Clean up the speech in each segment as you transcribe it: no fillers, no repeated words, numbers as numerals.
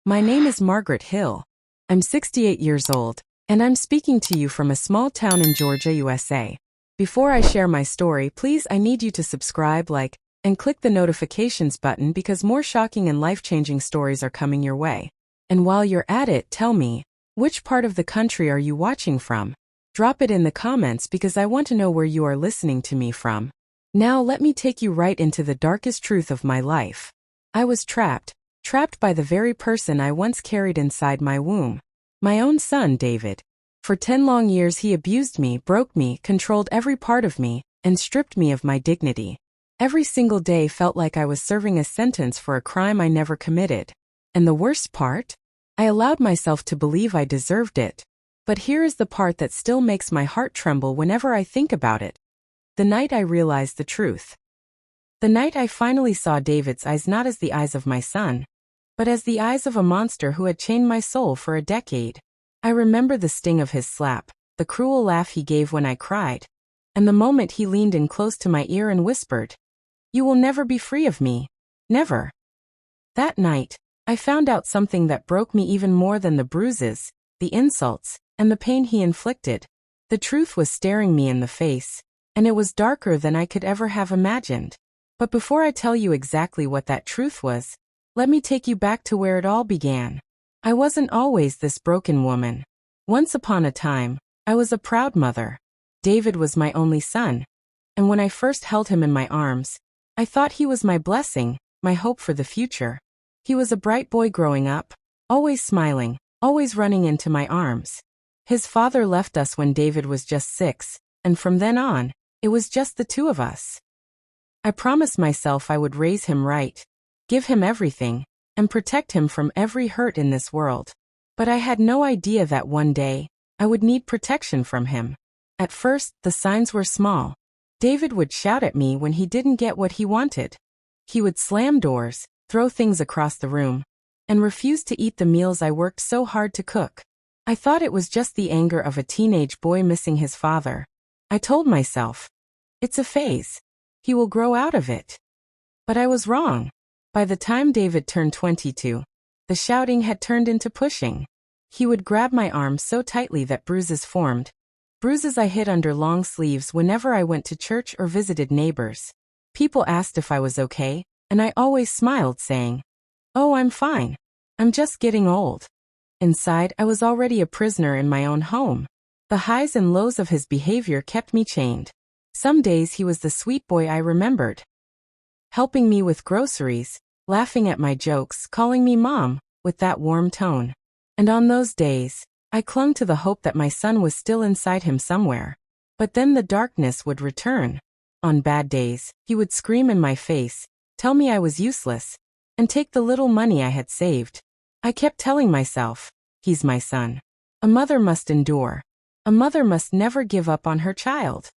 My name is Margaret Hill. I'm 68 years old, and I'm speaking to you from a small town in Georgia, USA. Before I share my story, please, I need you to subscribe, like, and click the notifications button because more shocking and life-changing stories are coming your way. And while you're at it, tell me, which part of the country are you watching from? Drop it in the comments because I want to know where you are listening to me from. Now let me take you right into the darkest truth of my life. I was trapped by the very person I once carried inside my womb. My own son, David. For 10 long years he abused me, broke me, controlled every part of me, and stripped me of my dignity. Every single day felt like I was serving a sentence for a crime I never committed. And the worst part? I allowed myself to believe I deserved it. But here is the part that still makes my heart tremble whenever I think about it. The night I realized the truth. The night I finally saw David's eyes not as the eyes of my son, but as the eyes of a monster who had chained my soul for a decade. I remember the sting of his slap, the cruel laugh he gave when I cried, and the moment he leaned in close to my ear and whispered, "You will never be free of me. Never." That night, I found out something that broke me even more than the bruises, the insults, and the pain he inflicted. The truth was staring me in the face, and it was darker than I could ever have imagined. But before I tell you exactly what that truth was, let me take you back to where it all began. I wasn't always this broken woman. Once upon a time, I was a proud mother. David was my only son, and when I first held him in my arms, I thought he was my blessing, my hope for the future. He was a bright boy growing up, always smiling, always running into my arms. His father left us when David was just 6, and from then on, it was just the two of us. I promised myself I would raise him right, give him everything, and protect him from every hurt in this world. But I had no idea that one day, I would need protection from him. At first, the signs were small. David would shout at me when he didn't get what he wanted. He would slam doors, throw things across the room, and refuse to eat the meals I worked so hard to cook. I thought it was just the anger of a teenage boy missing his father. I told myself, it's a phase. He will grow out of it. But I was wrong. By the time David turned 22, the shouting had turned into pushing. He would grab my arm so tightly that bruises formed. Bruises I hid under long sleeves whenever I went to church or visited neighbors. People asked if I was okay, and I always smiled, saying, "Oh, I'm fine. I'm just getting old." Inside, I was already a prisoner in my own home. The highs and lows of his behavior kept me chained. Some days he was the sweet boy I remembered, helping me with groceries, laughing at my jokes, calling me Mom, with that warm tone. And on those days, I clung to the hope that my son was still inside him somewhere. But then the darkness would return. On bad days, he would scream in my face, tell me I was useless, and take the little money I had saved. I kept telling myself, he's my son. A mother must endure. A mother must never give up on her child.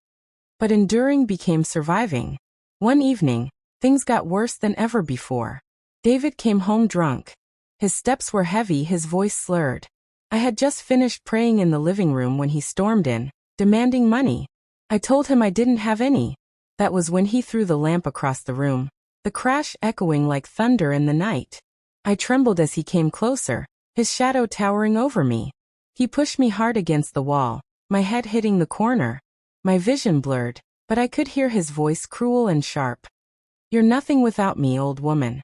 But enduring became surviving. One evening, things got worse than ever before. David came home drunk. His steps were heavy, his voice slurred. I had just finished praying in the living room when he stormed in, demanding money. I told him I didn't have any. That was when he threw the lamp across the room, the crash echoing like thunder in the night. I trembled as he came closer, his shadow towering over me. He pushed me hard against the wall, my head hitting the corner. My vision blurred, but I could hear his voice cruel and sharp. "You're nothing without me, old woman.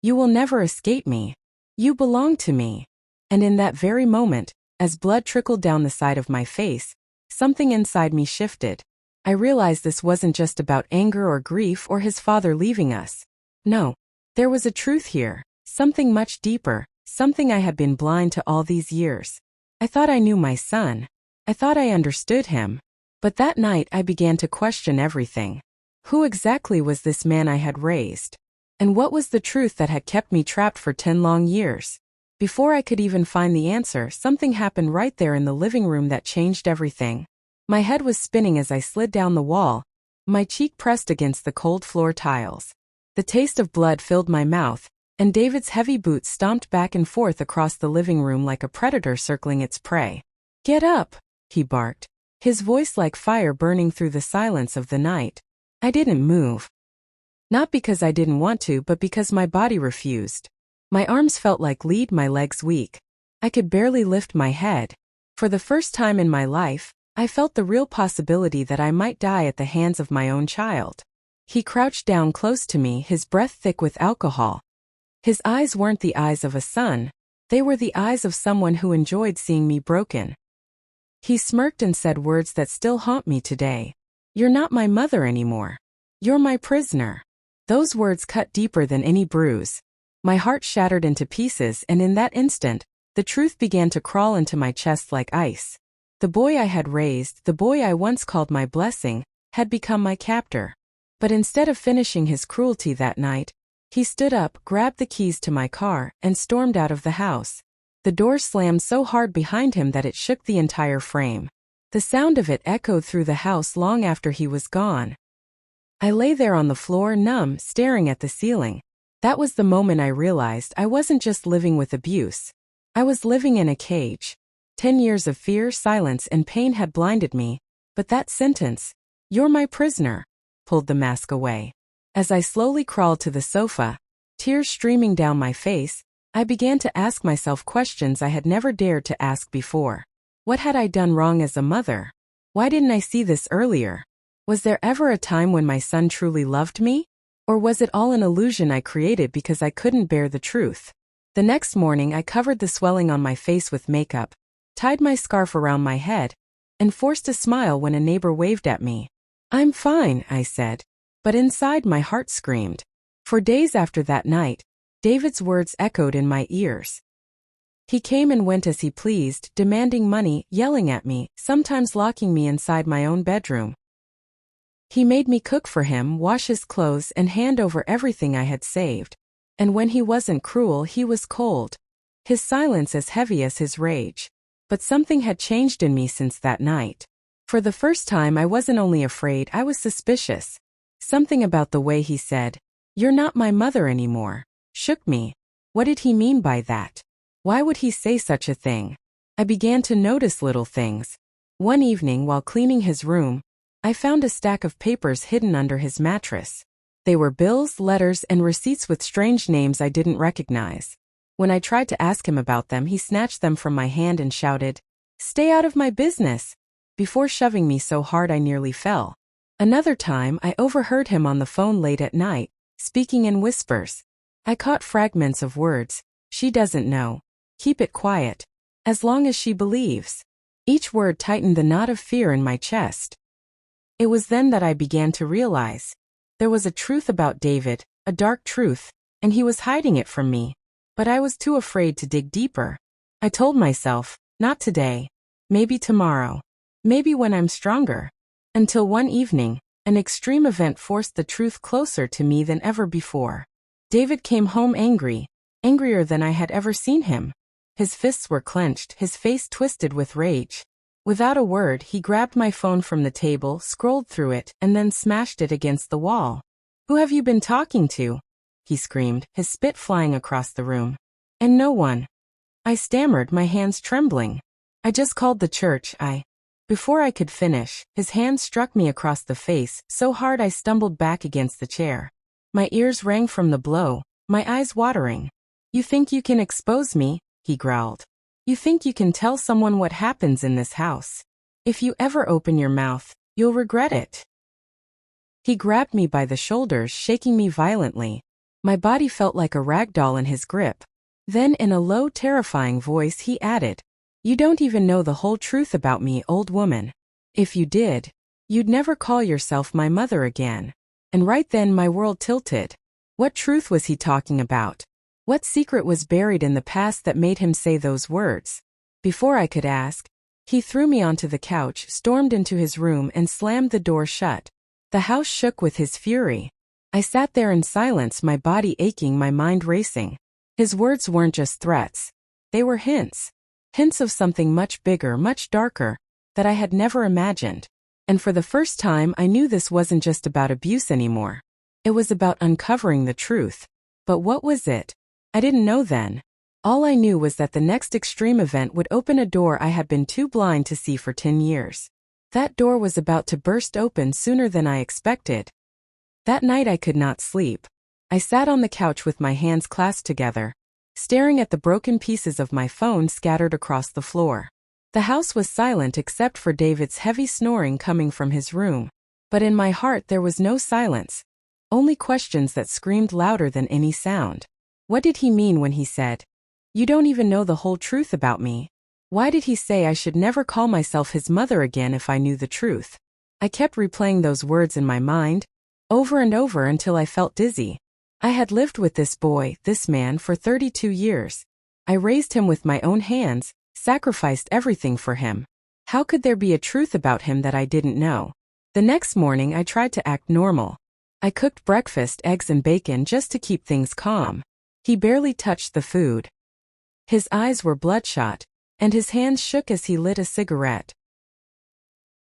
You will never escape me. You belong to me." And in that very moment, as blood trickled down the side of my face, something inside me shifted. I realized this wasn't just about anger or grief or his father leaving us. No, there was a truth here, something much deeper, something I had been blind to all these years. I thought I knew my son. I thought I understood him. But that night I began to question everything. Who exactly was this man I had raised? And what was the truth that had kept me trapped for 10 long years? Before I could even find the answer, something happened right there in the living room that changed everything. My head was spinning as I slid down the wall, my cheek pressed against the cold floor tiles. The taste of blood filled my mouth, and David's heavy boots stomped back and forth across the living room like a predator circling its prey. "Get up," he barked, his voice like fire burning through the silence of the night. I didn't move. Not because I didn't want to, but because my body refused. My arms felt like lead, my legs weak. I could barely lift my head. For the first time in my life, I felt the real possibility that I might die at the hands of my own child. He crouched down close to me, his breath thick with alcohol. His eyes weren't the eyes of a son, they were the eyes of someone who enjoyed seeing me broken. He smirked and said words that still haunt me today. "You're not my mother anymore. You're my prisoner." Those words cut deeper than any bruise. My heart shattered into pieces, and in that instant, the truth began to crawl into my chest like ice. The boy I had raised, the boy I once called my blessing, had become my captor. But instead of finishing his cruelty that night, he stood up, grabbed the keys to my car, and stormed out of the house. The door slammed so hard behind him that it shook the entire frame. The sound of it echoed through the house long after he was gone. I lay there on the floor, numb, staring at the ceiling. That was the moment I realized I wasn't just living with abuse. I was living in a cage. 10 years of fear, silence, and pain had blinded me, but that sentence, "You're my prisoner," pulled the mask away. As I slowly crawled to the sofa, tears streaming down my face, I began to ask myself questions I had never dared to ask before. What had I done wrong as a mother? Why didn't I see this earlier? Was there ever a time when my son truly loved me? Or was it all an illusion I created because I couldn't bear the truth? The next morning I covered the swelling on my face with makeup, tied my scarf around my head, and forced a smile when a neighbor waved at me. "I'm fine," I said. But inside my heart screamed. For days after that night, David's words echoed in my ears. He came and went as he pleased, demanding money, yelling at me, sometimes locking me inside my own bedroom. He made me cook for him, wash his clothes, and hand over everything I had saved. And when he wasn't cruel, he was cold. His silence as heavy as his rage. But something had changed in me since that night. For the first time I wasn't only afraid, I was suspicious. Something about the way he said, "You're not my mother anymore," shook me. What did he mean by that? Why would he say such a thing? I began to notice little things. One evening while cleaning his room, I found a stack of papers hidden under his mattress. They were bills, letters, and receipts with strange names I didn't recognize. When I tried to ask him about them, he snatched them from my hand and shouted, "Stay out of my business," before shoving me so hard I nearly fell. Another time, I overheard him on the phone late at night, speaking in whispers. I caught fragments of words. "She doesn't know. Keep it quiet. As long as she believes." Each word tightened the knot of fear in my chest. It was then that I began to realize. There was a truth about David, a dark truth, and he was hiding it from me. But I was too afraid to dig deeper. I told myself, not today. Maybe tomorrow. Maybe when I'm stronger. Until one evening, an extreme event forced the truth closer to me than ever before. David came home angry, angrier than I had ever seen him. His fists were clenched, his face twisted with rage. Without a word, he grabbed my phone from the table, scrolled through it, and then smashed it against the wall. "Who have you been talking to?" he screamed, his spit flying across the room. "And no one." I stammered, my hands trembling. "I just called the church, Before I could finish, his hand struck me across the face, so hard I stumbled back against the chair. My ears rang from the blow, my eyes watering. "You think you can expose me?" he growled. "You think you can tell someone what happens in this house? If you ever open your mouth, you'll regret it." He grabbed me by the shoulders, shaking me violently. My body felt like a rag doll in his grip. Then in a low, terrifying voice he added, "You don't even know the whole truth about me, old woman. If you did, you'd never call yourself my mother again." And right then my world tilted. What truth was he talking about? What secret was buried in the past that made him say those words? Before I could ask, he threw me onto the couch, stormed into his room, and slammed the door shut. The house shook with his fury. I sat there in silence, my body aching, my mind racing. His words weren't just threats. They were hints. Hints of something much bigger, much darker, that I had never imagined. And for the first time I knew this wasn't just about abuse anymore. It was about uncovering the truth. But what was it? I didn't know then. All I knew was that the next extreme event would open a door I had been too blind to see for 10 years. That door was about to burst open sooner than I expected. That night I could not sleep. I sat on the couch with my hands clasped together, staring at the broken pieces of my phone scattered across the floor. The house was silent except for David's heavy snoring coming from his room. But in my heart there was no silence, only questions that screamed louder than any sound. What did he mean when he said, "You don't even know the whole truth about me"? Why did he say I should never call myself his mother again if I knew the truth? I kept replaying those words in my mind, over and over until I felt dizzy. I had lived with this boy, this man, for 32 years. I raised him with my own hands, sacrificed everything for him. How could there be a truth about him that I didn't know? The next morning I tried to act normal. I cooked breakfast, eggs and bacon just to keep things calm. He barely touched the food. His eyes were bloodshot, and his hands shook as he lit a cigarette.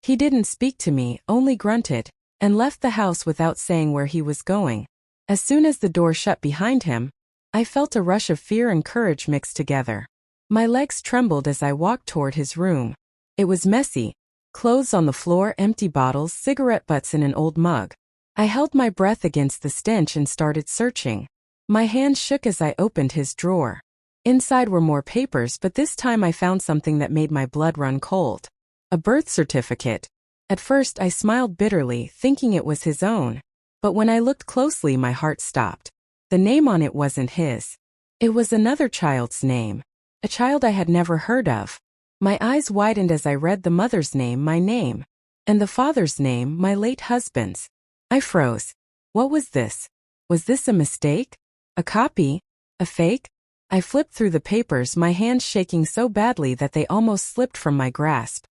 He didn't speak to me, only grunted, and left the house without saying where he was going. As soon as the door shut behind him, I felt a rush of fear and courage mixed together. My legs trembled as I walked toward his room. It was messy. Clothes on the floor, empty bottles, cigarette butts in an old mug. I held my breath against the stench and started searching. My hands shook as I opened his drawer. Inside were more papers, but this time I found something that made my blood run cold. A birth certificate. At first I smiled bitterly, thinking it was his own. But when I looked closely, my heart stopped. The name on it wasn't his. It was another child's name. A child I had never heard of. My eyes widened as I read the mother's name, my name. And the father's name, my late husband's. I froze. What was this? Was this a mistake? A copy? A fake? I flipped through the papers, my hands shaking so badly that they almost slipped from my grasp.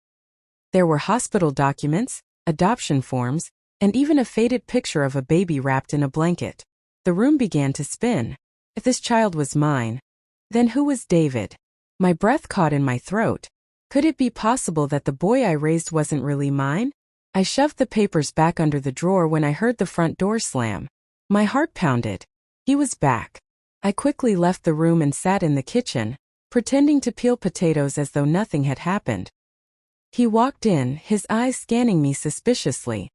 There were hospital documents, adoption forms, and even a faded picture of a baby wrapped in a blanket. The room began to spin. If this child was mine, then who was David? My breath caught in my throat. Could it be possible that the boy I raised wasn't really mine? I shoved the papers back under the drawer when I heard the front door slam. My heart pounded. He was back. I quickly left the room and sat in the kitchen, pretending to peel potatoes as though nothing had happened. He walked in, his eyes scanning me suspiciously.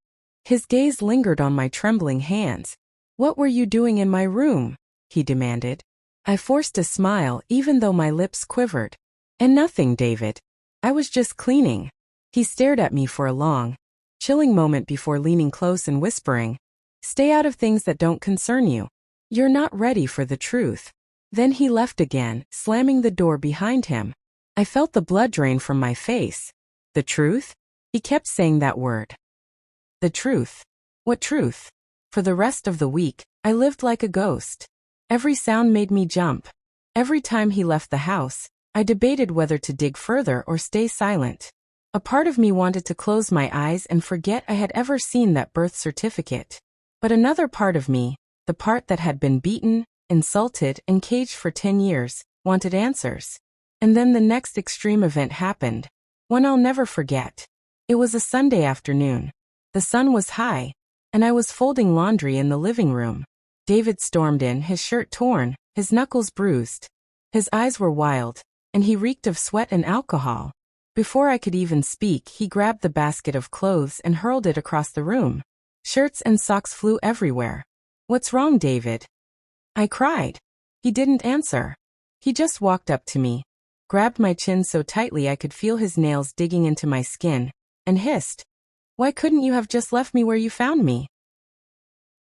His gaze lingered on my trembling hands. "What were you doing in my room?" he demanded. I forced a smile, even though my lips quivered. "And nothing, David. I was just cleaning." He stared at me for a long, chilling moment before leaning close and whispering, "Stay out of things that don't concern you. You're not ready for the truth." Then he left again, slamming the door behind him. I felt the blood drain from my face. The truth? He kept saying that word. The truth. What truth? For the rest of the week, I lived like a ghost. Every sound made me jump. Every time he left the house, I debated whether to dig further or stay silent. A part of me wanted to close my eyes and forget I had ever seen that birth certificate. But another part of me, the part that had been beaten, insulted, and caged for 10 years, wanted answers. And then the next extreme event happened. One I'll never forget. It was a Sunday afternoon. The sun was high, and I was folding laundry in the living room. David stormed in, his shirt torn, his knuckles bruised. His eyes were wild, and he reeked of sweat and alcohol. Before I could even speak, he grabbed the basket of clothes and hurled it across the room. Shirts and socks flew everywhere. "What's wrong, David?" I cried. He didn't answer. He just walked up to me, grabbed my chin so tightly I could feel his nails digging into my skin, and hissed, "Why couldn't you have just left me where you found me?"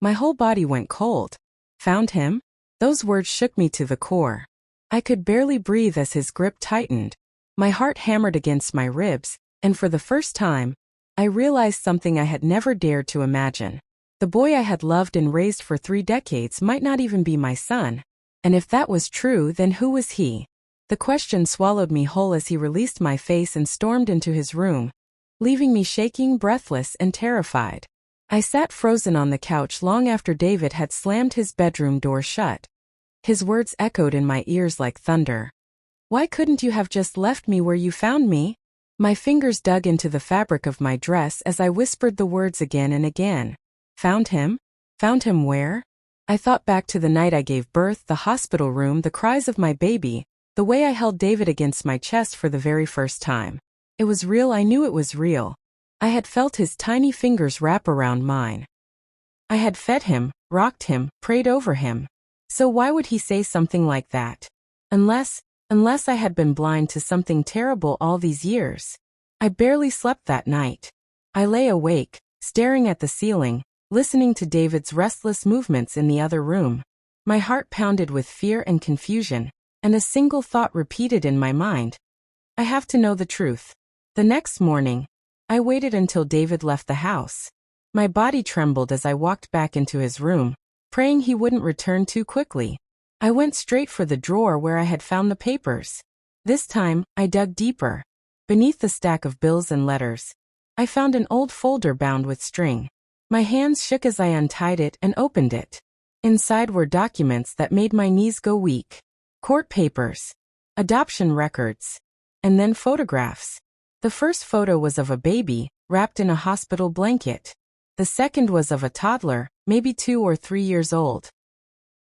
My whole body went cold. Found him? Those words shook me to the core. I could barely breathe as his grip tightened. My heart hammered against my ribs, and for the first time, I realized something I had never dared to imagine. The boy I had loved and raised for 3 decades might not even be my son. And if that was true, then who was he? The question swallowed me whole as he released my face and stormed into his room, leaving me shaking, breathless, and terrified. I sat frozen on the couch long after David had slammed his bedroom door shut. His words echoed in my ears like thunder. "Why couldn't you have just left me where you found me?" My fingers dug into the fabric of my dress as I whispered the words again and again. Found him? Found him where? I thought back to the night I gave birth, the hospital room, the cries of my baby, the way I held David against my chest for the very first time. It was real, I knew it was real. I had felt his tiny fingers wrap around mine. I had fed him, rocked him, prayed over him. So why would he say something like that? Unless I had been blind to something terrible all these years. I barely slept that night. I lay awake, staring at the ceiling, listening to David's restless movements in the other room. My heart pounded with fear and confusion, and a single thought repeated in my mind. I have to know the truth. The next morning, I waited until David left the house. My body trembled as I walked back into his room, praying he wouldn't return too quickly. I went straight for the drawer where I had found the papers. This time, I dug deeper. Beneath the stack of bills and letters, I found an old folder bound with string. My hands shook as I untied it and opened it. Inside were documents that made my knees go weak. Court papers, adoption records, and then photographs. The first photo was of a baby, wrapped in a hospital blanket. The second was of a toddler, maybe 2 or 3 years old.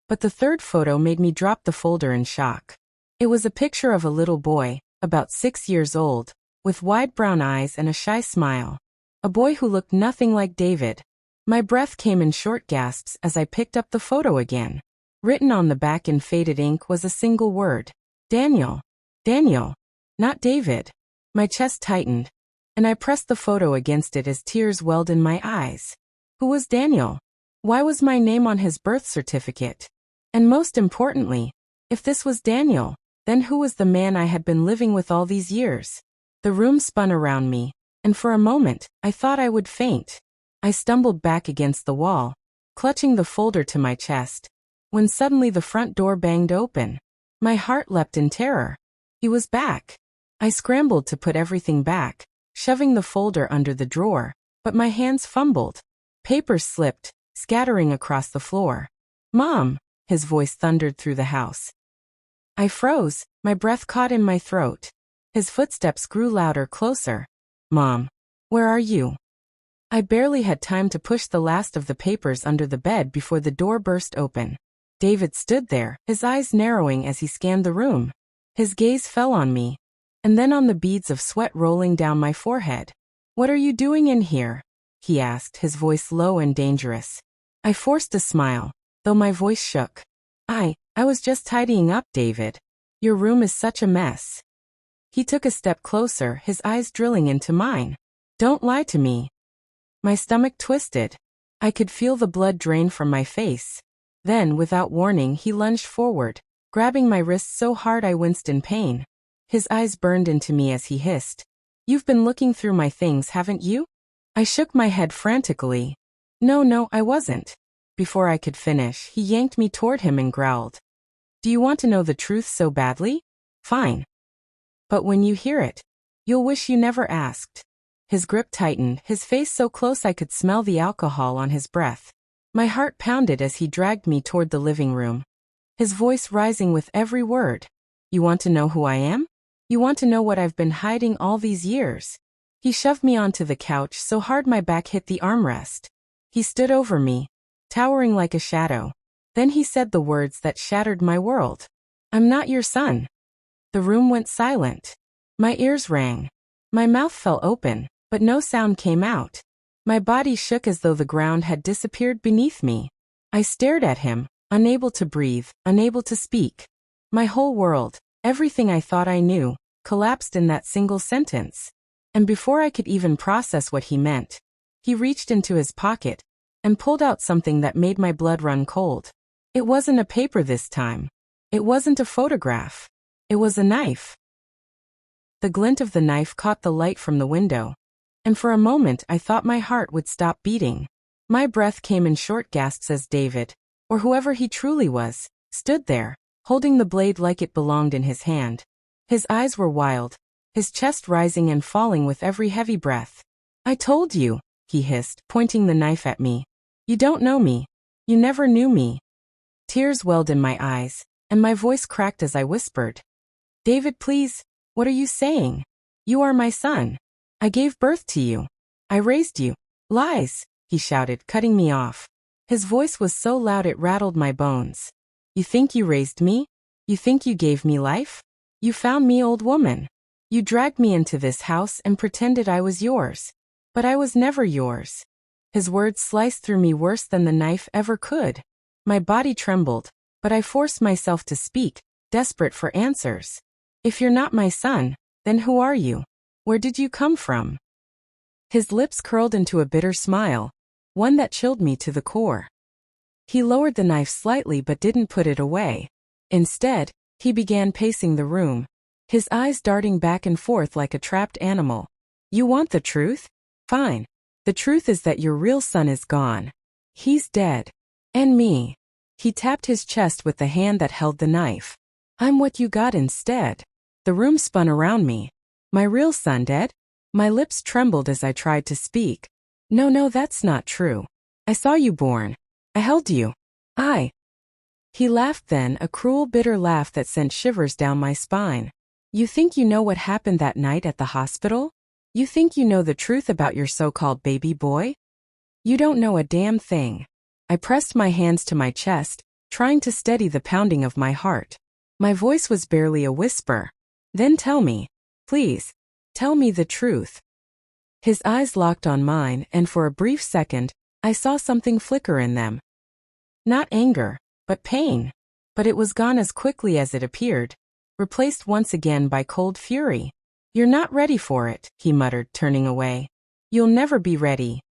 But the third photo made me drop the folder in shock. It was a picture of a little boy, about 6 years old, with wide brown eyes and a shy smile. A boy who looked nothing like David. My breath came in short gasps as I picked up the photo again. Written on the back in faded ink was a single word. Daniel. Daniel. Not David. My chest tightened, and I pressed the photo against it as tears welled in my eyes. Who was Daniel? Why was my name on his birth certificate? And most importantly, if this was Daniel, then who was the man I had been living with all these years? The room spun around me, and for a moment, I thought I would faint. I stumbled back against the wall, clutching the folder to my chest, when suddenly the front door banged open. My heart leapt in terror. He was back. I scrambled to put everything back, shoving the folder under the drawer, but my hands fumbled. Papers slipped, scattering across the floor. "Mom!" his voice thundered through the house. I froze, my breath caught in my throat. His footsteps grew louder, closer. "Mom, where are you?" I barely had time to push the last of the papers under the bed before the door burst open. David stood there, his eyes narrowing as he scanned the room. His gaze fell on me, and then on the beads of sweat rolling down my forehead. "What are you doing in here?" he asked, his voice low and dangerous. I forced a smile, though my voice shook. I was just tidying up, David. Your room is such a mess." He took a step closer, his eyes drilling into mine. "Don't lie to me." My stomach twisted. I could feel the blood drain from my face. Then, without warning, he lunged forward, grabbing my wrist so hard I winced in pain. His eyes burned into me as he hissed. "You've been looking through my things, haven't you?" I shook my head frantically. No, I wasn't." Before I could finish, he yanked me toward him and growled. "Do you want to know the truth so badly? Fine. But when you hear it, you'll wish you never asked." His grip tightened, his face so close I could smell the alcohol on his breath. My heart pounded as he dragged me toward the living room, his voice rising with every word. "You want to know who I am? You want to know what I've been hiding all these years?" He shoved me onto the couch so hard my back hit the armrest. He stood over me, towering like a shadow. Then he said the words that shattered my world. "I'm not your son." The room went silent. My ears rang. My mouth fell open, but no sound came out. My body shook as though the ground had disappeared beneath me. I stared at him, unable to breathe, unable to speak. My whole world, everything I thought I knew, collapsed in that single sentence. And before I could even process what he meant, he reached into his pocket and pulled out something that made my blood run cold. It wasn't a paper this time. It wasn't a photograph. It was a knife. The glint of the knife caught the light from the window, and for a moment I thought my heart would stop beating. My breath came in short gasps as David, or whoever he truly was, stood there, holding the blade like it belonged in his hand. His eyes were wild, his chest rising and falling with every heavy breath. "I told you," he hissed, pointing the knife at me. "You don't know me. You never knew me." Tears welled in my eyes, and my voice cracked as I whispered. "David, please, what are you saying? You are my son. I gave birth to you. I raised you." "Lies," he shouted, cutting me off. His voice was so loud it rattled my bones. "You think you raised me? You think you gave me life? You found me, old woman. You dragged me into this house and pretended I was yours. But I was never yours." His words sliced through me worse than the knife ever could. My body trembled, but I forced myself to speak, desperate for answers. If you're not my son, then who are you? Where did you come from? His lips curled into a bitter smile, one that chilled me to the core. He lowered the knife slightly but didn't put it away. Instead, he began pacing the room, his eyes darting back and forth like a trapped animal. You want the truth? Fine. The truth is that your real son is gone. He's dead. And me. He tapped his chest with the hand that held the knife. I'm what you got instead. The room spun around me. My real son dead? My lips trembled as I tried to speak. No, that's not true. I saw you born. I held you. He laughed then, a cruel, bitter laugh that sent shivers down my spine. You think you know what happened that night at the hospital? You think you know the truth about your so-called baby boy? You don't know a damn thing. I pressed my hands to my chest, trying to steady the pounding of my heart. My voice was barely a whisper. Then tell me. Please. Tell me the truth. His eyes locked on mine, and for a brief second, I saw something flicker in them. Not anger, but pain. But it was gone as quickly as it appeared, replaced once again by cold fury. You're not ready for it, he muttered, turning away. You'll never be ready.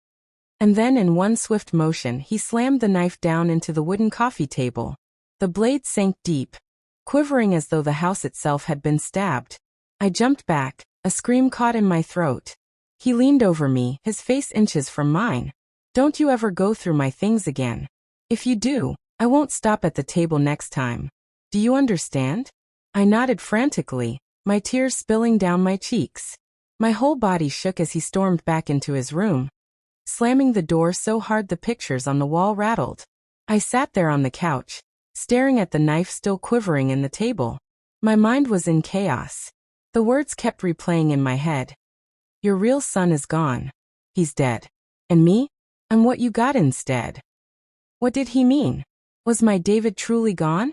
And then in one swift motion he slammed the knife down into the wooden coffee table. The blade sank deep, quivering as though the house itself had been stabbed. I jumped back, a scream caught in my throat. He leaned over me, his face inches from mine. Don't you ever go through my things again. If you do, I won't stop at the table next time. Do you understand? I nodded frantically, my tears spilling down my cheeks. My whole body shook as he stormed back into his room, slamming the door so hard the pictures on the wall rattled. I sat there on the couch, staring at the knife still quivering in the table. My mind was in chaos. The words kept replaying in my head. Your real son is gone. He's dead. And me? I'm what you got instead. What did he mean? Was my David truly gone?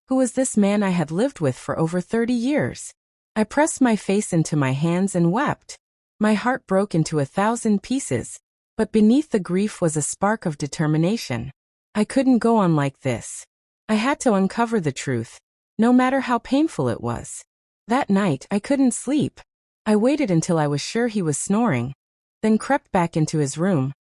Who was this man I had lived with for over 30 years? I pressed my face into my hands and wept. My heart broke into 1,000 pieces, but beneath the grief was a spark of determination. I couldn't go on like this. I had to uncover the truth, no matter how painful it was. That night, I couldn't sleep. I waited until I was sure he was snoring, then crept back into his room,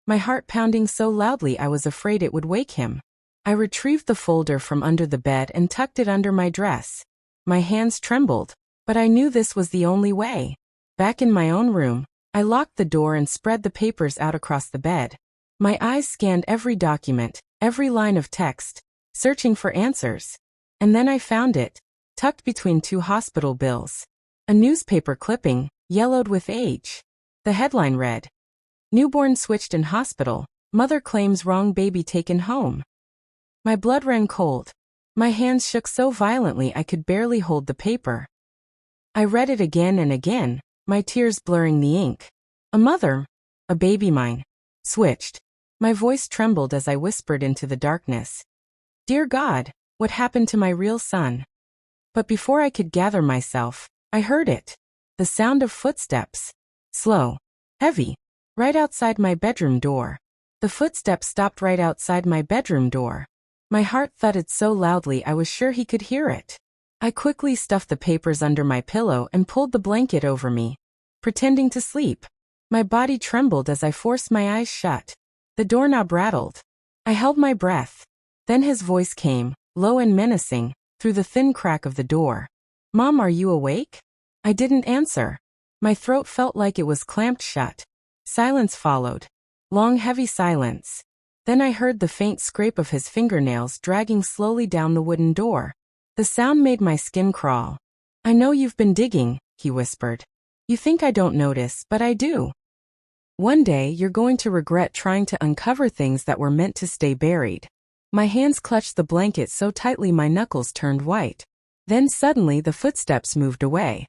my heart pounding so loudly I was afraid it would wake him. I retrieved the folder from under the bed and tucked it under my dress. My hands trembled, but I knew this was the only way. Back in my own room, I locked the door and spread the papers out across the bed. My eyes scanned every document, every line of text, searching for answers. And then I found it, tucked between 2 hospital bills. A newspaper clipping, yellowed with age. The headline read, Newborn switched in hospital, mother claims wrong baby taken home. My blood ran cold. My hands shook so violently I could barely hold the paper. I read it again and again, my tears blurring the ink. A mother, a baby mine, switched. My voice trembled as I whispered into the darkness. Dear God, what happened to my real son? But before I could gather myself, I heard it. The sound of footsteps. Slow, heavy, right outside my bedroom door. The footsteps stopped right outside my bedroom door. My heart thudded so loudly I was sure he could hear it. I quickly stuffed the papers under my pillow and pulled the blanket over me, pretending to sleep. My body trembled as I forced my eyes shut. The doorknob rattled. I held my breath. Then his voice came, low and menacing, through the thin crack of the door. Mom, are you awake? I didn't answer. My throat felt like it was clamped shut. Silence followed. Long, heavy silence. Then I heard the faint scrape of his fingernails dragging slowly down the wooden door. The sound made my skin crawl. I know you've been digging, he whispered. You think I don't notice, but I do. One day you're going to regret trying to uncover things that were meant to stay buried. My hands clutched the blanket so tightly my knuckles turned white. Then suddenly the footsteps moved away.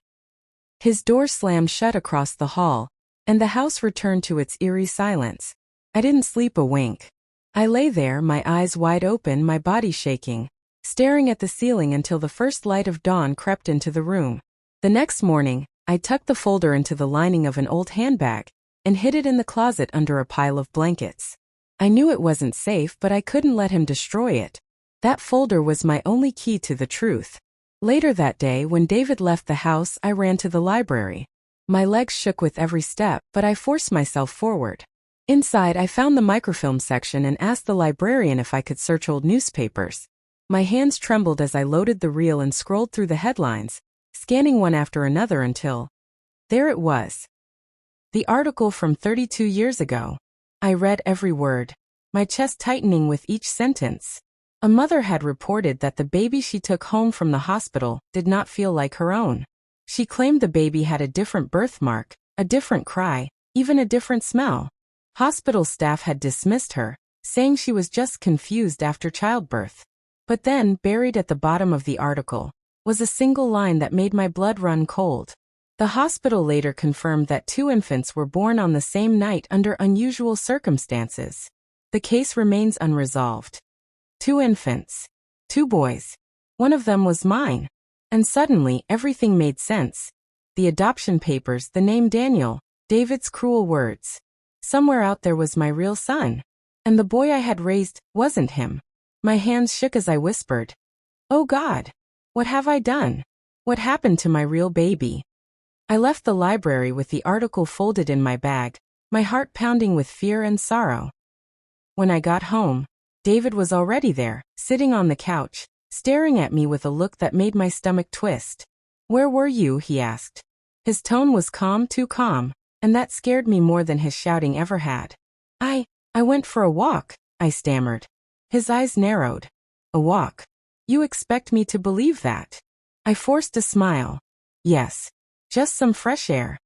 His door slammed shut across the hall, and the house returned to its eerie silence. I didn't sleep a wink. I lay there, my eyes wide open, my body shaking, staring at the ceiling until the first light of dawn crept into the room. The next morning, I tucked the folder into the lining of an old handbag and hid it in the closet under a pile of blankets. I knew it wasn't safe, but I couldn't let him destroy it. That folder was my only key to the truth. Later that day, when David left the house, I ran to the library. My legs shook with every step, but I forced myself forward. Inside, I found the microfilm section and asked the librarian if I could search old newspapers. My hands trembled as I loaded the reel and scrolled through the headlines, scanning one after another until there it was. The article from 32 years ago. I read every word, my chest tightening with each sentence. A mother had reported that the baby she took home from the hospital did not feel like her own. She claimed the baby had a different birthmark, a different cry, even a different smell. Hospital staff had dismissed her, saying she was just confused after childbirth. But then, buried at the bottom of the article, was a single line that made my blood run cold. The hospital later confirmed that 2 infants were born on the same night under unusual circumstances. The case remains unresolved. 2 infants. 2 boys. One of them was mine. And suddenly, everything made sense. The adoption papers, the name Daniel, David's cruel words. Somewhere out there was my real son. And the boy I had raised wasn't him. My hands shook as I whispered, "Oh God, what have I done? What happened to my real baby?" I left the library with the article folded in my bag, my heart pounding with fear and sorrow. When I got home, David was already there, sitting on the couch, staring at me with a look that made my stomach twist. "Where were you?" he asked. His tone was calm, too calm, and that scared me more than his shouting ever had. I went for a walk," I stammered. His eyes narrowed. "A walk? You expect me to believe that?" I forced a smile. "Yes. Just some fresh air."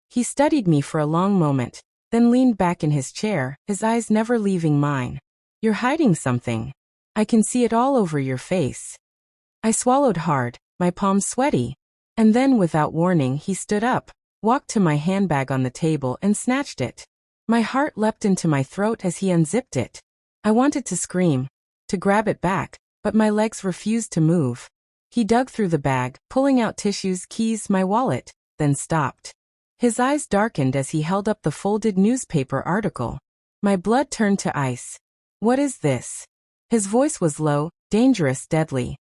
He studied me for a long moment, then leaned back in his chair, his eyes never leaving mine. "You're hiding something. I can see it all over your face." I swallowed hard, my palms sweaty. And then, without warning, he stood up, walked to my handbag on the table and snatched it. My heart leapt into my throat as he unzipped it. I wanted to scream, to grab it back, but my legs refused to move. He dug through the bag, pulling out tissues, keys, my wallet, then stopped. His eyes darkened as he held up the folded newspaper article. My blood turned to ice. "What is this?" His voice was low, dangerous, deadly.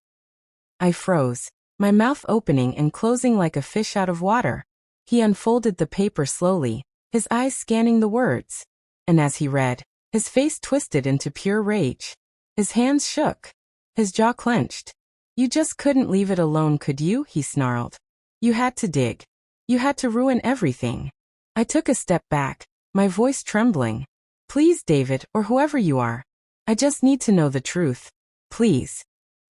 I froze, my mouth opening and closing like a fish out of water. He unfolded the paper slowly, his eyes scanning the words. And as he read, his face twisted into pure rage. His hands shook. His jaw clenched. "You just couldn't leave it alone, could you?" he snarled. "You had to dig. You had to ruin everything." I took a step back, my voice trembling. "Please, David, or whoever you are. I just need to know the truth. Please."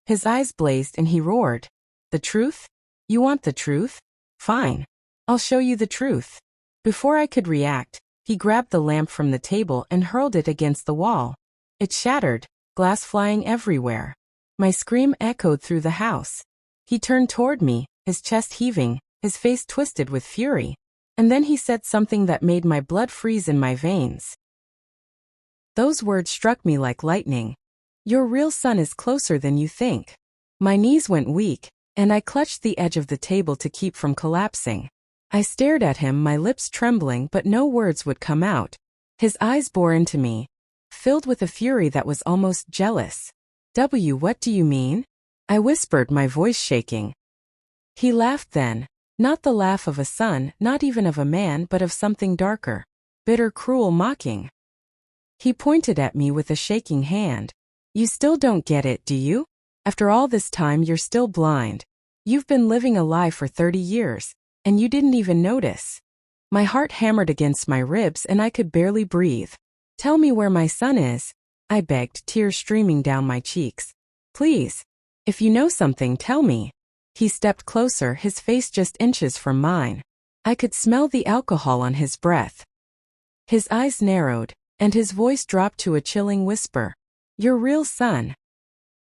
His eyes blazed and he roared. "The truth? You want the truth? Fine. I'll show you the truth." Before I could react, he grabbed the lamp from the table and hurled it against the wall. It shattered, glass flying everywhere. My scream echoed through the house. He turned toward me, his chest heaving, his face twisted with fury. And then he said something that made my blood freeze in my veins. Those words struck me like lightning. "Your real son is closer than you think." My knees went weak, and I clutched the edge of the table to keep from collapsing. I stared at him, my lips trembling, but no words would come out. His eyes bore into me, filled with a fury that was almost jealous. What do you mean?" I whispered, my voice shaking. He laughed then, not the laugh of a son, not even of a man, but of something darker, bitter, cruel, mocking. He pointed at me with a shaking hand. "You still don't get it, do you? After all this time, you're still blind. You've been living a lie for 30 years, and you didn't even notice." My heart hammered against my ribs and I could barely breathe. "Tell me where my son is," I begged, tears streaming down my cheeks. "Please. If you know something, tell me." He stepped closer, his face just inches from mine. I could smell the alcohol on his breath. His eyes narrowed, and his voice dropped to a chilling whisper. "Your real son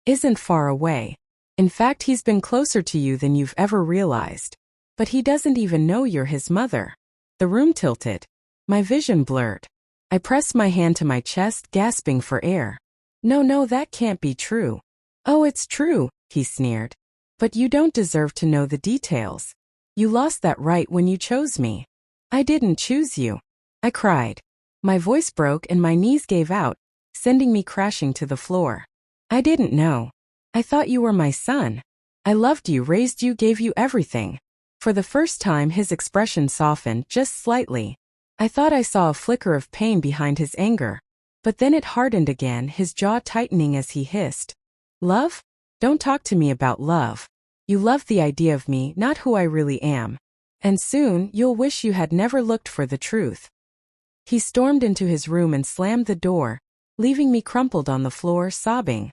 isn't far away. In fact, he's been closer to you than you've ever realized. But he doesn't even know you're his mother." The room tilted. My vision blurred. I pressed my hand to my chest, gasping for air. No, that can't be true." "Oh, it's true," he sneered. "But you don't deserve to know the details. You lost that right when you chose me." "I didn't choose you," I cried. My voice broke and my knees gave out, sending me crashing to the floor. I didn't know. I thought you were my son. I loved you, raised you, gave you everything. For the first time his expression softened just slightly. I thought I saw a flicker of pain behind his anger. But then it hardened again, his jaw tightening as he hissed. Love? Don't talk to me about love. You love the idea of me, not who I really am. And soon, you'll wish you had never looked for the truth. He stormed into his room and slammed the door, leaving me crumpled on the floor, sobbing.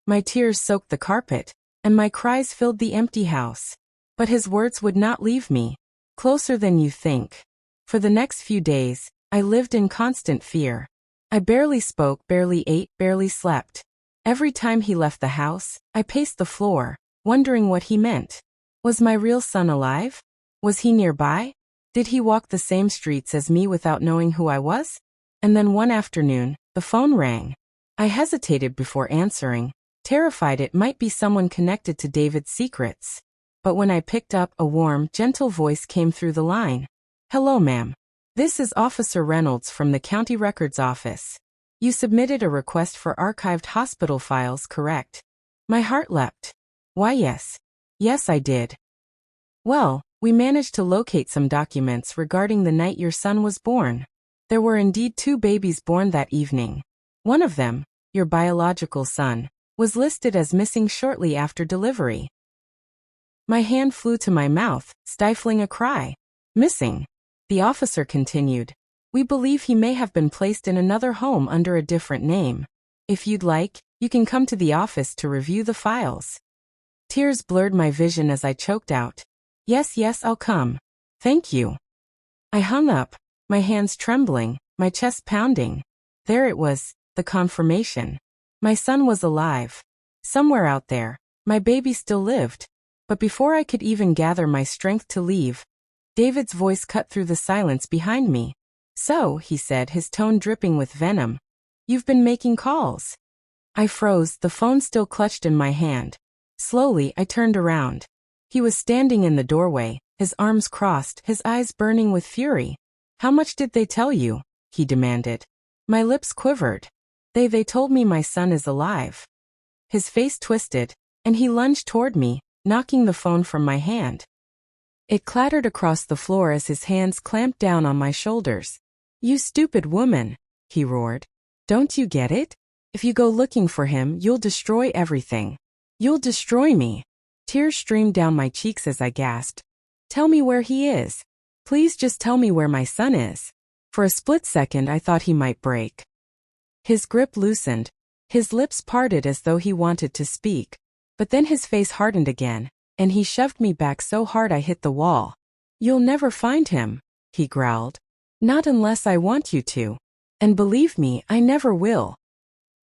My tears soaked the carpet, and my cries filled the empty house. But his words would not leave me. Closer than you think. For the next few days, I lived in constant fear. I barely spoke, barely ate, barely slept. Every time he left the house, I paced the floor, wondering what he meant. Was my real son alive? Was he nearby? Did he walk the same streets as me without knowing who I was? And then one afternoon, the phone rang. I hesitated before answering, terrified it might be someone connected to David's secrets. But when I picked up, a warm, gentle voice came through the line. Hello, ma'am. This is Officer Reynolds from the County Records Office. You submitted a request for archived hospital files, correct? My heart leapt. Why, yes. Yes, I did. Well, we managed to locate some documents regarding the night your son was born. There were indeed 2 babies born that evening. One of them, your biological son, was listed as missing shortly after delivery. My hand flew to my mouth, stifling a cry. Missing. The officer continued. We believe he may have been placed in another home under a different name. If you'd like, you can come to the office to review the files. Tears blurred my vision as I choked out. Yes, yes, I'll come. Thank you. I hung up, my hands trembling, my chest pounding. There it was, the confirmation. My son was alive. Somewhere out there, my baby still lived. But before I could even gather my strength to leave, David's voice cut through the silence behind me. So, he said, his tone dripping with venom. You've been making calls. I froze, the phone still clutched in my hand. Slowly, I turned around. He was standing in the doorway, his arms crossed, his eyes burning with fury. How much did they tell you? He demanded. My lips quivered. They told me my son is alive. His face twisted, and he lunged toward me, knocking the phone from my hand. It clattered across the floor as his hands clamped down on my shoulders. You stupid woman, he roared. Don't you get it? If you go looking for him, you'll destroy everything. You'll destroy me. Tears streamed down my cheeks as I gasped. Tell me where he is. Please just tell me where my son is. For a split second I thought he might break. His grip loosened. His lips parted as though he wanted to speak. But then his face hardened again, and he shoved me back so hard I hit the wall. You'll never find him, he growled. Not unless I want you to. And believe me, I never will.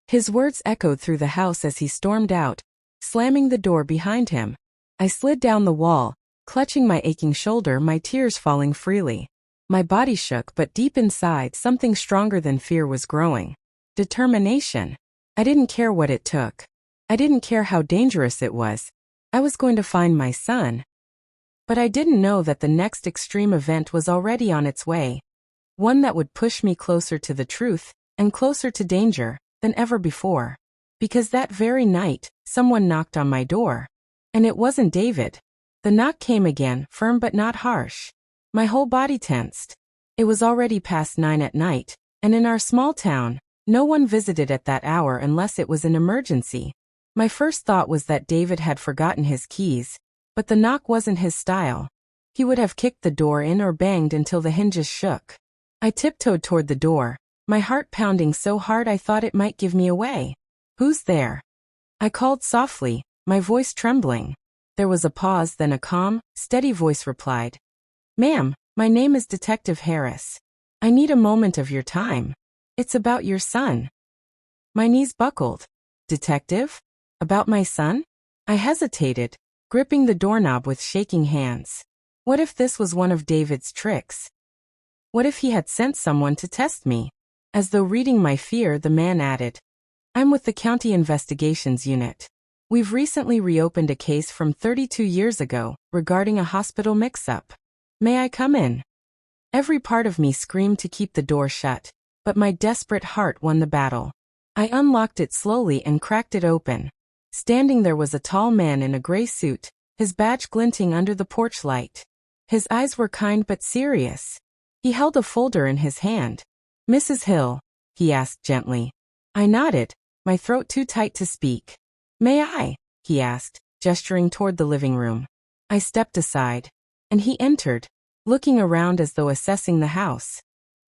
His words echoed through the house as he stormed out, slamming the door behind him. I slid down the wall, clutching my aching shoulder, my tears falling freely. My body shook, but deep inside something stronger than fear was growing. Determination. I didn't care what it took. I didn't care how dangerous it was. I was going to find my son. But I didn't know that the next extreme event was already on its way. One that would push me closer to the truth, and closer to danger, than ever before. Because that very night, someone knocked on my door. And it wasn't David. The knock came again, firm but not harsh. My whole body tensed. It was already past 9 at night, and in our small town, no one visited at that hour unless it was an emergency. My first thought was that David had forgotten his keys, but the knock wasn't his style. He would have kicked the door in or banged until the hinges shook. I tiptoed toward the door, my heart pounding so hard I thought it might give me away. Who's there? I called softly, my voice trembling. There was a pause, then a calm, steady voice replied. Ma'am, my name is Detective Harris. I need a moment of your time. It's about your son. My knees buckled. Detective? About my son? I hesitated, gripping the doorknob with shaking hands. What if this was one of David's tricks? What if he had sent someone to test me? As though reading my fear, the man added, I'm with the County Investigations Unit. We've recently reopened a case from 32 years ago regarding a hospital mix-up. May I come in? Every part of me screamed to keep the door shut, but my desperate heart won the battle. I unlocked it slowly and cracked it open. Standing there was a tall man in a gray suit, his badge glinting under the porch light. His eyes were kind but serious. He held a folder in his hand. "Mrs. Hill?" he asked gently. I nodded, my throat too tight to speak. "May I?" he asked, gesturing toward the living room. I stepped aside, and he entered, looking around as though assessing the house.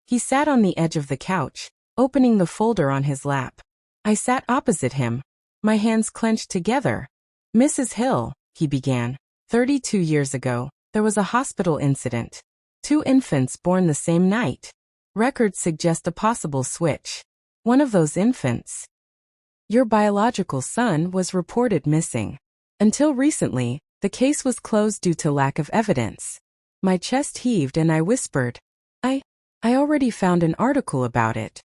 He sat on the edge of the couch, opening the folder on his lap. I sat opposite him, my hands clenched together. "Mrs. Hill," he began, 32 years ago, there was a hospital incident. 2 infants born the same night. Records suggest a possible switch. One of those infants, your biological son, was reported missing. Until recently, the case was closed due to lack of evidence. My chest heaved and I whispered, I already found an article about it."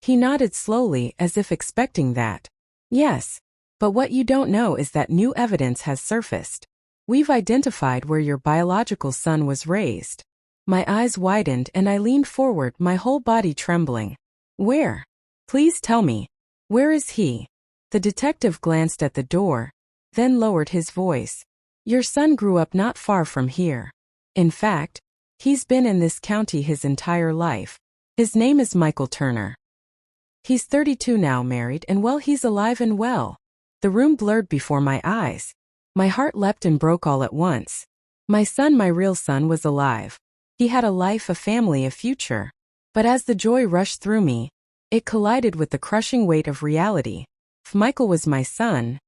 He nodded slowly as if expecting that. "Yes, but what you don't know is that new evidence has surfaced. We've identified where your biological son was raised." My eyes widened and I leaned forward, my whole body trembling. "Where? Please tell me. Where is he?" The detective glanced at the door, then lowered his voice. "Your son grew up not far from here. In fact, he's been in this county his entire life. His name is Michael Turner. He's 32 now, married, and well, he's alive and well." The room blurred before my eyes. My heart leapt and broke all at once. My son, my real son, was alive. He had a life, a family, a future. But as the joy rushed through me, it collided with the crushing weight of reality. If Michael was my son,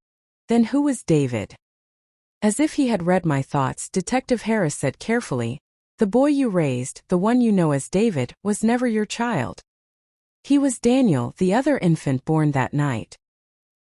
then who was David? As if he had read my thoughts, Detective Harris said carefully, "The boy you raised, the one you know as David, was never your child. He was Daniel, the other infant born that night.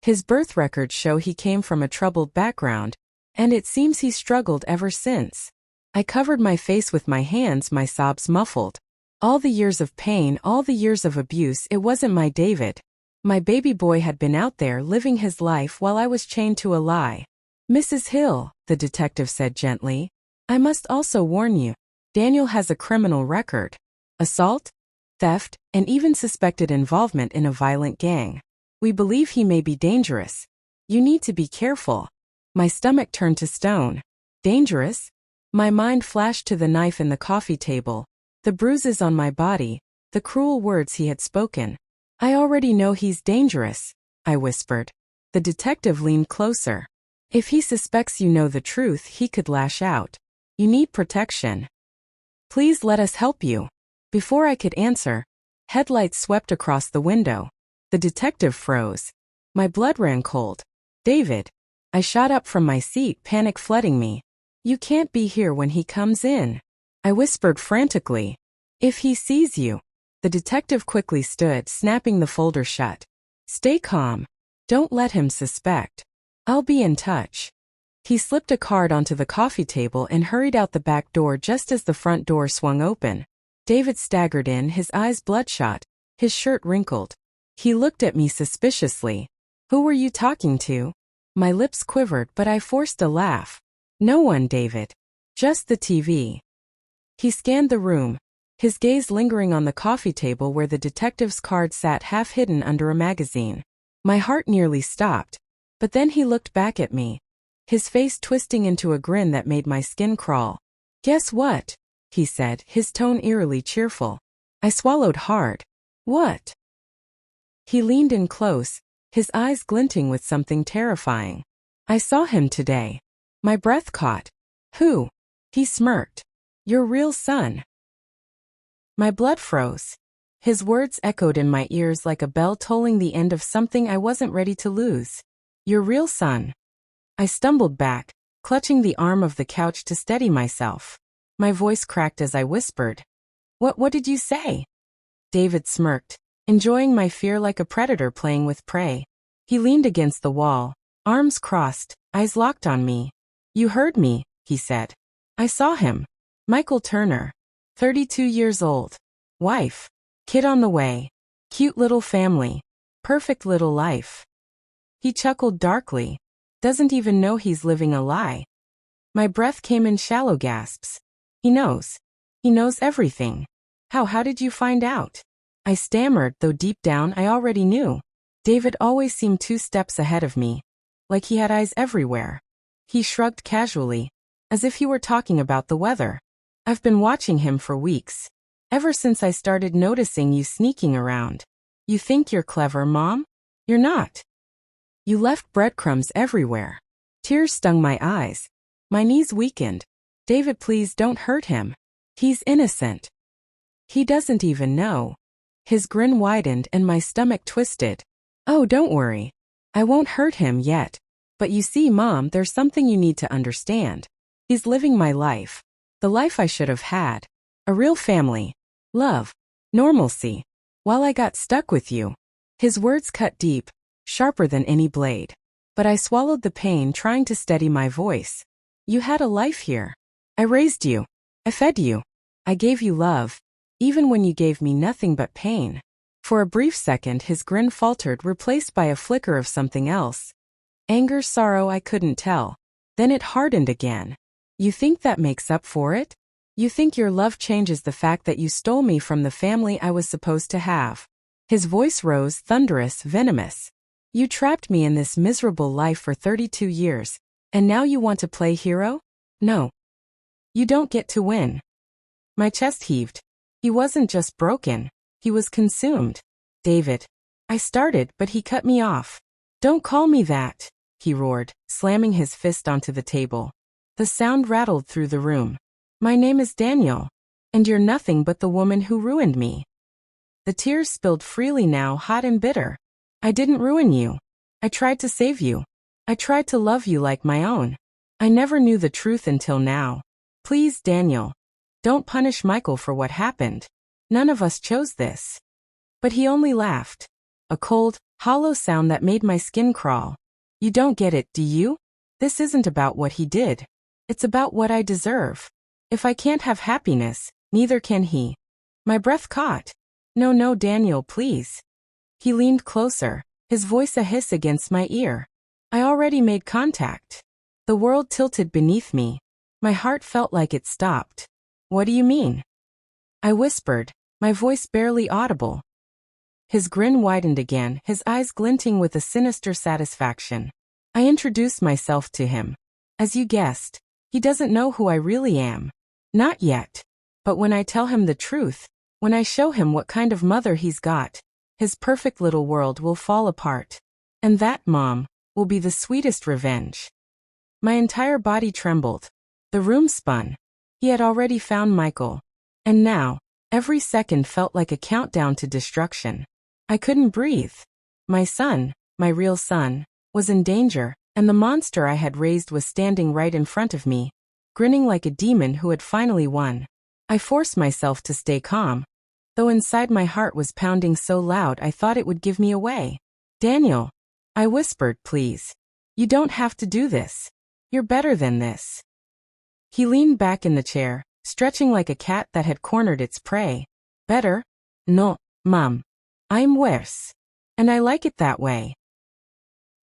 His birth records show he came from a troubled background, and it seems he struggled ever since." I covered my face with my hands, my sobs muffled. All the years of pain, all the years of abuse, it wasn't my David. My baby boy had been out there living his life while I was chained to a lie. "Mrs. Hill," the detective said gently, "I must also warn you. Daniel has a criminal record. Assault, theft, and even suspected involvement in a violent gang. We believe he may be dangerous. You need to be careful." My stomach turned to stone. Dangerous? My mind flashed to the knife in the coffee table, the bruises on my body, the cruel words he had spoken. "I already know he's dangerous," I whispered. The detective leaned closer. "If he suspects you know the truth, he could lash out. You need protection. Please let us help you." Before I could answer, headlights swept across the window. The detective froze. My blood ran cold. "David." I shot up from my seat, panic flooding me. "You can't be here when he comes in," I whispered frantically. "If he sees you." The detective quickly stood, snapping the folder shut. "Stay calm. Don't let him suspect. I'll be in touch." He slipped a card onto the coffee table and hurried out the back door just as the front door swung open. David staggered in, his eyes bloodshot, his shirt wrinkled. He looked at me suspiciously. "Who were you talking to?" My lips quivered, but I forced a laugh. "No one, David. Just the TV." He scanned the room, his gaze lingering on the coffee table where the detective's card sat half hidden under a magazine. My heart nearly stopped, but then he looked back at me, his face twisting into a grin that made my skin crawl. "Guess what?" he said, his tone eerily cheerful. I swallowed hard. "What?" He leaned in close, his eyes glinting with something terrifying. "I saw him today." My breath caught. "Who?" He smirked. "Your real son." My blood froze. His words echoed in my ears like a bell tolling the end of something I wasn't ready to lose. "Your real son." I stumbled back, clutching the arm of the couch to steady myself. My voice cracked as I whispered, What did you say?" David smirked, enjoying my fear like a predator playing with prey. He leaned against the wall, arms crossed, eyes locked on me. "You heard me," he said. "I saw him. Michael Turner. 32 years old. Wife. Kid on the way. Cute little family. Perfect little life." He chuckled darkly. "Doesn't even know he's living a lie." My breath came in shallow gasps. "He knows. He knows everything." How did you find out?" I stammered, though deep down I already knew. David always seemed 2 steps ahead of me, like he had eyes everywhere. He shrugged casually, as if he were talking about the weather. I've been watching him for weeks. Ever since I started noticing you sneaking around. You think you're clever, Mom? You're not. You left breadcrumbs everywhere. Tears stung my eyes. My knees weakened. David, please don't hurt him. He's innocent. He doesn't even know. His grin widened and my stomach twisted. Oh, don't worry. I won't hurt him yet. But you see, Mom, there's something you need to understand. He's living my life. The life I should have had. A real family. Love. Normalcy. While I got stuck with you. His words cut deep, sharper than any blade. But I swallowed the pain, trying to steady my voice. You had a life here. I raised you. I fed you. I gave you love. Even when you gave me nothing but pain. For a brief second his grin faltered, replaced by a flicker of something else. Anger, sorrow, I couldn't tell. Then it hardened again. You think that makes up for it? You think your love changes the fact that you stole me from the family I was supposed to have? His voice rose, thunderous, venomous. You trapped me in this miserable life for 32 years, and now you want to play hero? No. You don't get to win. My chest heaved. He wasn't just broken. He was consumed. David. I started, but he cut me off. Don't call me that, he roared, slamming his fist onto the table. The sound rattled through the room. My name is Daniel. And you're nothing but the woman who ruined me. The tears spilled freely now, hot and bitter. I didn't ruin you. I tried to save you. I tried to love you like my own. I never knew the truth until now. Please, Daniel. Don't punish Michael for what happened. None of us chose this. But he only laughed. A cold, hollow sound that made my skin crawl. You don't get it, do you? This isn't about what he did. It's about what I deserve. If I can't have happiness, neither can he. My breath caught. No, Daniel, please. He leaned closer, his voice a hiss against my ear. I already made contact. The world tilted beneath me. My heart felt like it stopped. What do you mean? I whispered, my voice barely audible. His grin widened again, his eyes glinting with a sinister satisfaction. I introduced myself to him. As you guessed, he doesn't know who I really am. Not yet. But when I tell him the truth, when I show him what kind of mother he's got, his perfect little world will fall apart. And that, Mom, will be the sweetest revenge. My entire body trembled. The room spun. He had already found Michael. And now, every second felt like a countdown to destruction. I couldn't breathe. My son, my real son, was in danger, and the monster I had raised was standing right in front of me, grinning like a demon who had finally won. I forced myself to stay calm, though inside my heart was pounding so loud I thought it would give me away. Daniel, I whispered, please. You don't have to do this. You're better than this. He leaned back in the chair, stretching like a cat that had cornered its prey. Better? No, Mom. I'm worse. And I like it that way.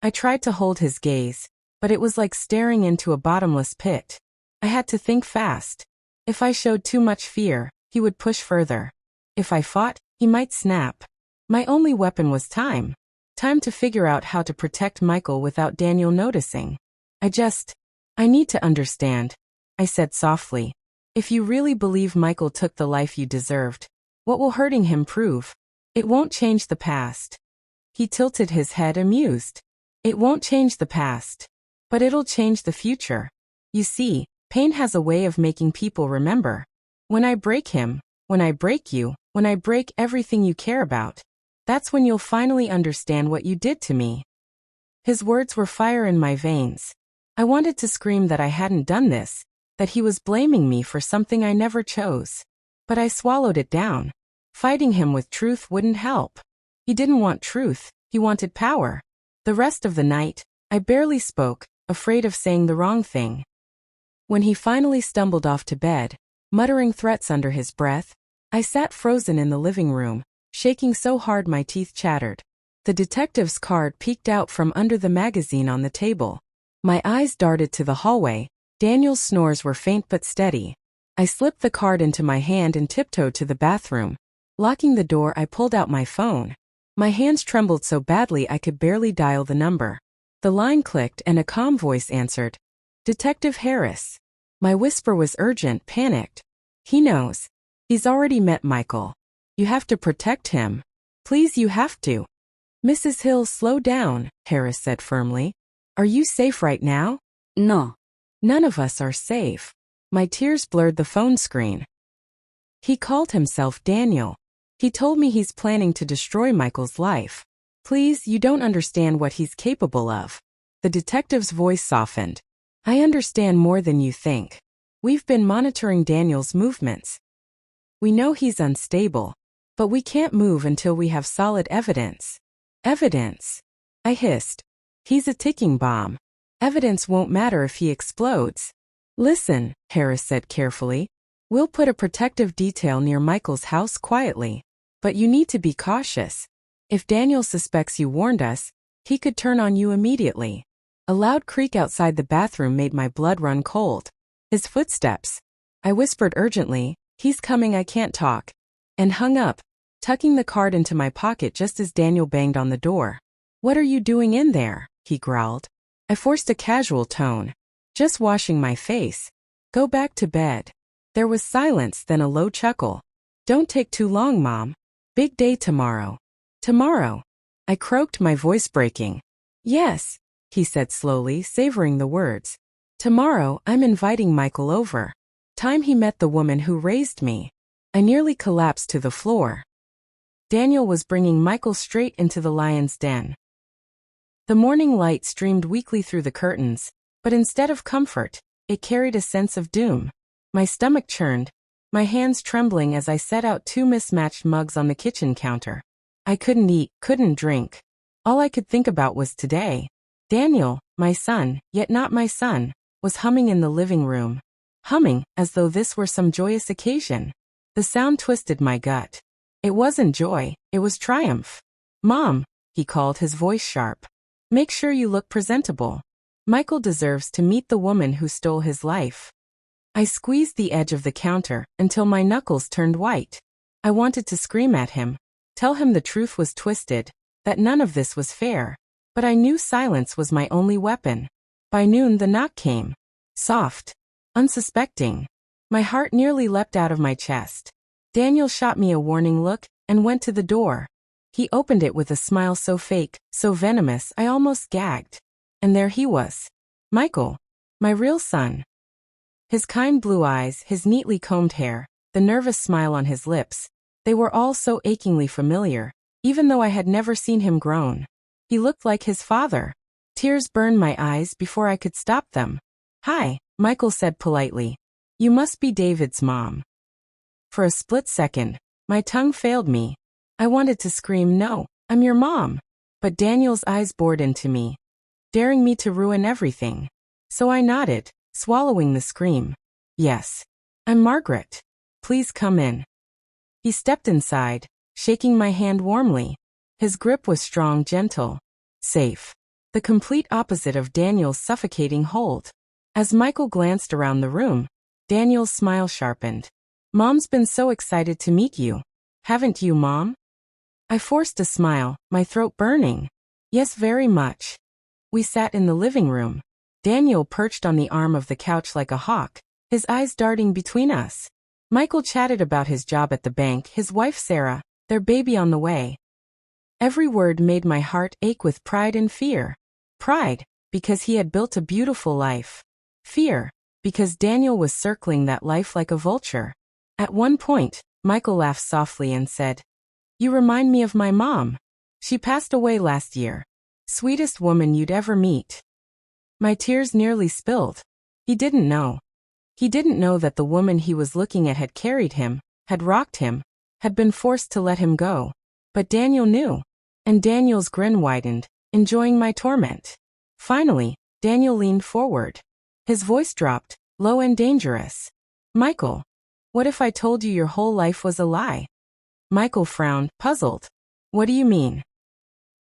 I tried to hold his gaze, but it was like staring into a bottomless pit. I had to think fast. If I showed too much fear, he would push further. If I fought, he might snap. My only weapon was time. Time to figure out how to protect Michael without Daniel noticing. I need to understand, I said softly. If you really believe Michael took the life you deserved, what will hurting him prove? It won't change the past. He tilted his head, amused. It won't change the past. But it'll change the future. You see, pain has a way of making people remember. When I break him, when I break you, when I break everything you care about, that's when you'll finally understand what you did to me. His words were fire in my veins. I wanted to scream that I hadn't done this, that he was blaming me for something I never chose. But I swallowed it down. Fighting him with truth wouldn't help. He didn't want truth, he wanted power. The rest of the night, I barely spoke, afraid of saying the wrong thing. When he finally stumbled off to bed, muttering threats under his breath, I sat frozen in the living room, shaking so hard my teeth chattered. The detective's card peeked out from under the magazine on the table. My eyes darted to the hallway. Daniel's snores were faint but steady. I slipped the card into my hand and tiptoed to the bathroom. Locking the door, I pulled out my phone. My hands trembled so badly I could barely dial the number. The line clicked and a calm voice answered. Detective Harris. My whisper was urgent, panicked. He knows. He's already met Michael. You have to protect him. Please, you have to. Mrs. Hill, slow down, Harris said firmly. Are you safe right now? No. None of us are safe. My tears blurred the phone screen. He called himself Daniel. He told me he's planning to destroy Michael's life. Please, you don't understand what he's capable of. The detective's voice softened. I understand more than you think. We've been monitoring Daniel's movements. We know he's unstable, but we can't move until we have solid evidence. Evidence? I hissed. He's a ticking bomb. Evidence won't matter if he explodes. Listen, Harris said carefully. We'll put a protective detail near Michael's house quietly. But you need to be cautious. If Daniel suspects you warned us, he could turn on you immediately. A loud creak outside the bathroom made my blood run cold. His footsteps. I whispered urgently, he's coming, I can't talk. And hung up, tucking the card into my pocket just as Daniel banged on the door. What are you doing in there? He growled. I forced a casual tone. Just washing my face. Go back to bed. There was silence, then a low chuckle. Don't take too long, Mom. Big day tomorrow. Tomorrow. I croaked, my voice breaking. Yes, he said slowly, savoring the words. Tomorrow, I'm inviting Michael over. Time he met the woman who raised me. I nearly collapsed to the floor. Daniel was bringing Michael straight into the lion's den. The morning light streamed weakly through the curtains, but instead of comfort, it carried a sense of doom. My stomach churned, my hands trembling as I set out two mismatched mugs on the kitchen counter. I couldn't eat, couldn't drink. All I could think about was today. Daniel, my son, yet not my son, was humming in the living room. Humming, as though this were some joyous occasion. The sound twisted my gut. It wasn't joy, it was triumph. Mom, he called, his voice sharp. Make sure you look presentable. Michael deserves to meet the woman who stole his life. I squeezed the edge of the counter until my knuckles turned white. I wanted to scream at him, tell him the truth was twisted, that none of this was fair. But I knew silence was my only weapon. By noon the knock came. Soft. Unsuspecting. My heart nearly leapt out of my chest. Daniel shot me a warning look and went to the door. He opened it with a smile so fake, so venomous, I almost gagged. And there he was. Michael. My real son. His kind blue eyes, his neatly combed hair, the nervous smile on his lips, they were all so achingly familiar, even though I had never seen him grown. He looked like his father. Tears burned my eyes before I could stop them. Hi, Michael said politely. You must be David's mom. For a split second, my tongue failed me. I wanted to scream, no, I'm your mom. But Daniel's eyes bored into me, daring me to ruin everything. So I nodded, swallowing the scream. Yes. I'm Margaret. Please come in. He stepped inside, shaking my hand warmly. His grip was strong, gentle. Safe. The complete opposite of Daniel's suffocating hold. As Michael glanced around the room, Daniel's smile sharpened. Mom's been so excited to meet you. Haven't you, Mom? I forced a smile, my throat burning. Yes, very much. We sat in the living room. Daniel perched on the arm of the couch like a hawk, his eyes darting between us. Michael chatted about his job at the bank, his wife Sarah, their baby on the way. Every word made my heart ache with pride and fear. Pride, because he had built a beautiful life. Fear, because Daniel was circling that life like a vulture. At one point, Michael laughed softly and said, You remind me of my mom. She passed away last year. Sweetest woman you'd ever meet. My tears nearly spilled. He didn't know. He didn't know that the woman he was looking at had carried him, had rocked him, had been forced to let him go. But Daniel knew. And Daniel's grin widened, enjoying my torment. Finally, Daniel leaned forward. His voice dropped, low and dangerous. Michael, what if I told you your whole life was a lie? Michael frowned, puzzled. What do you mean?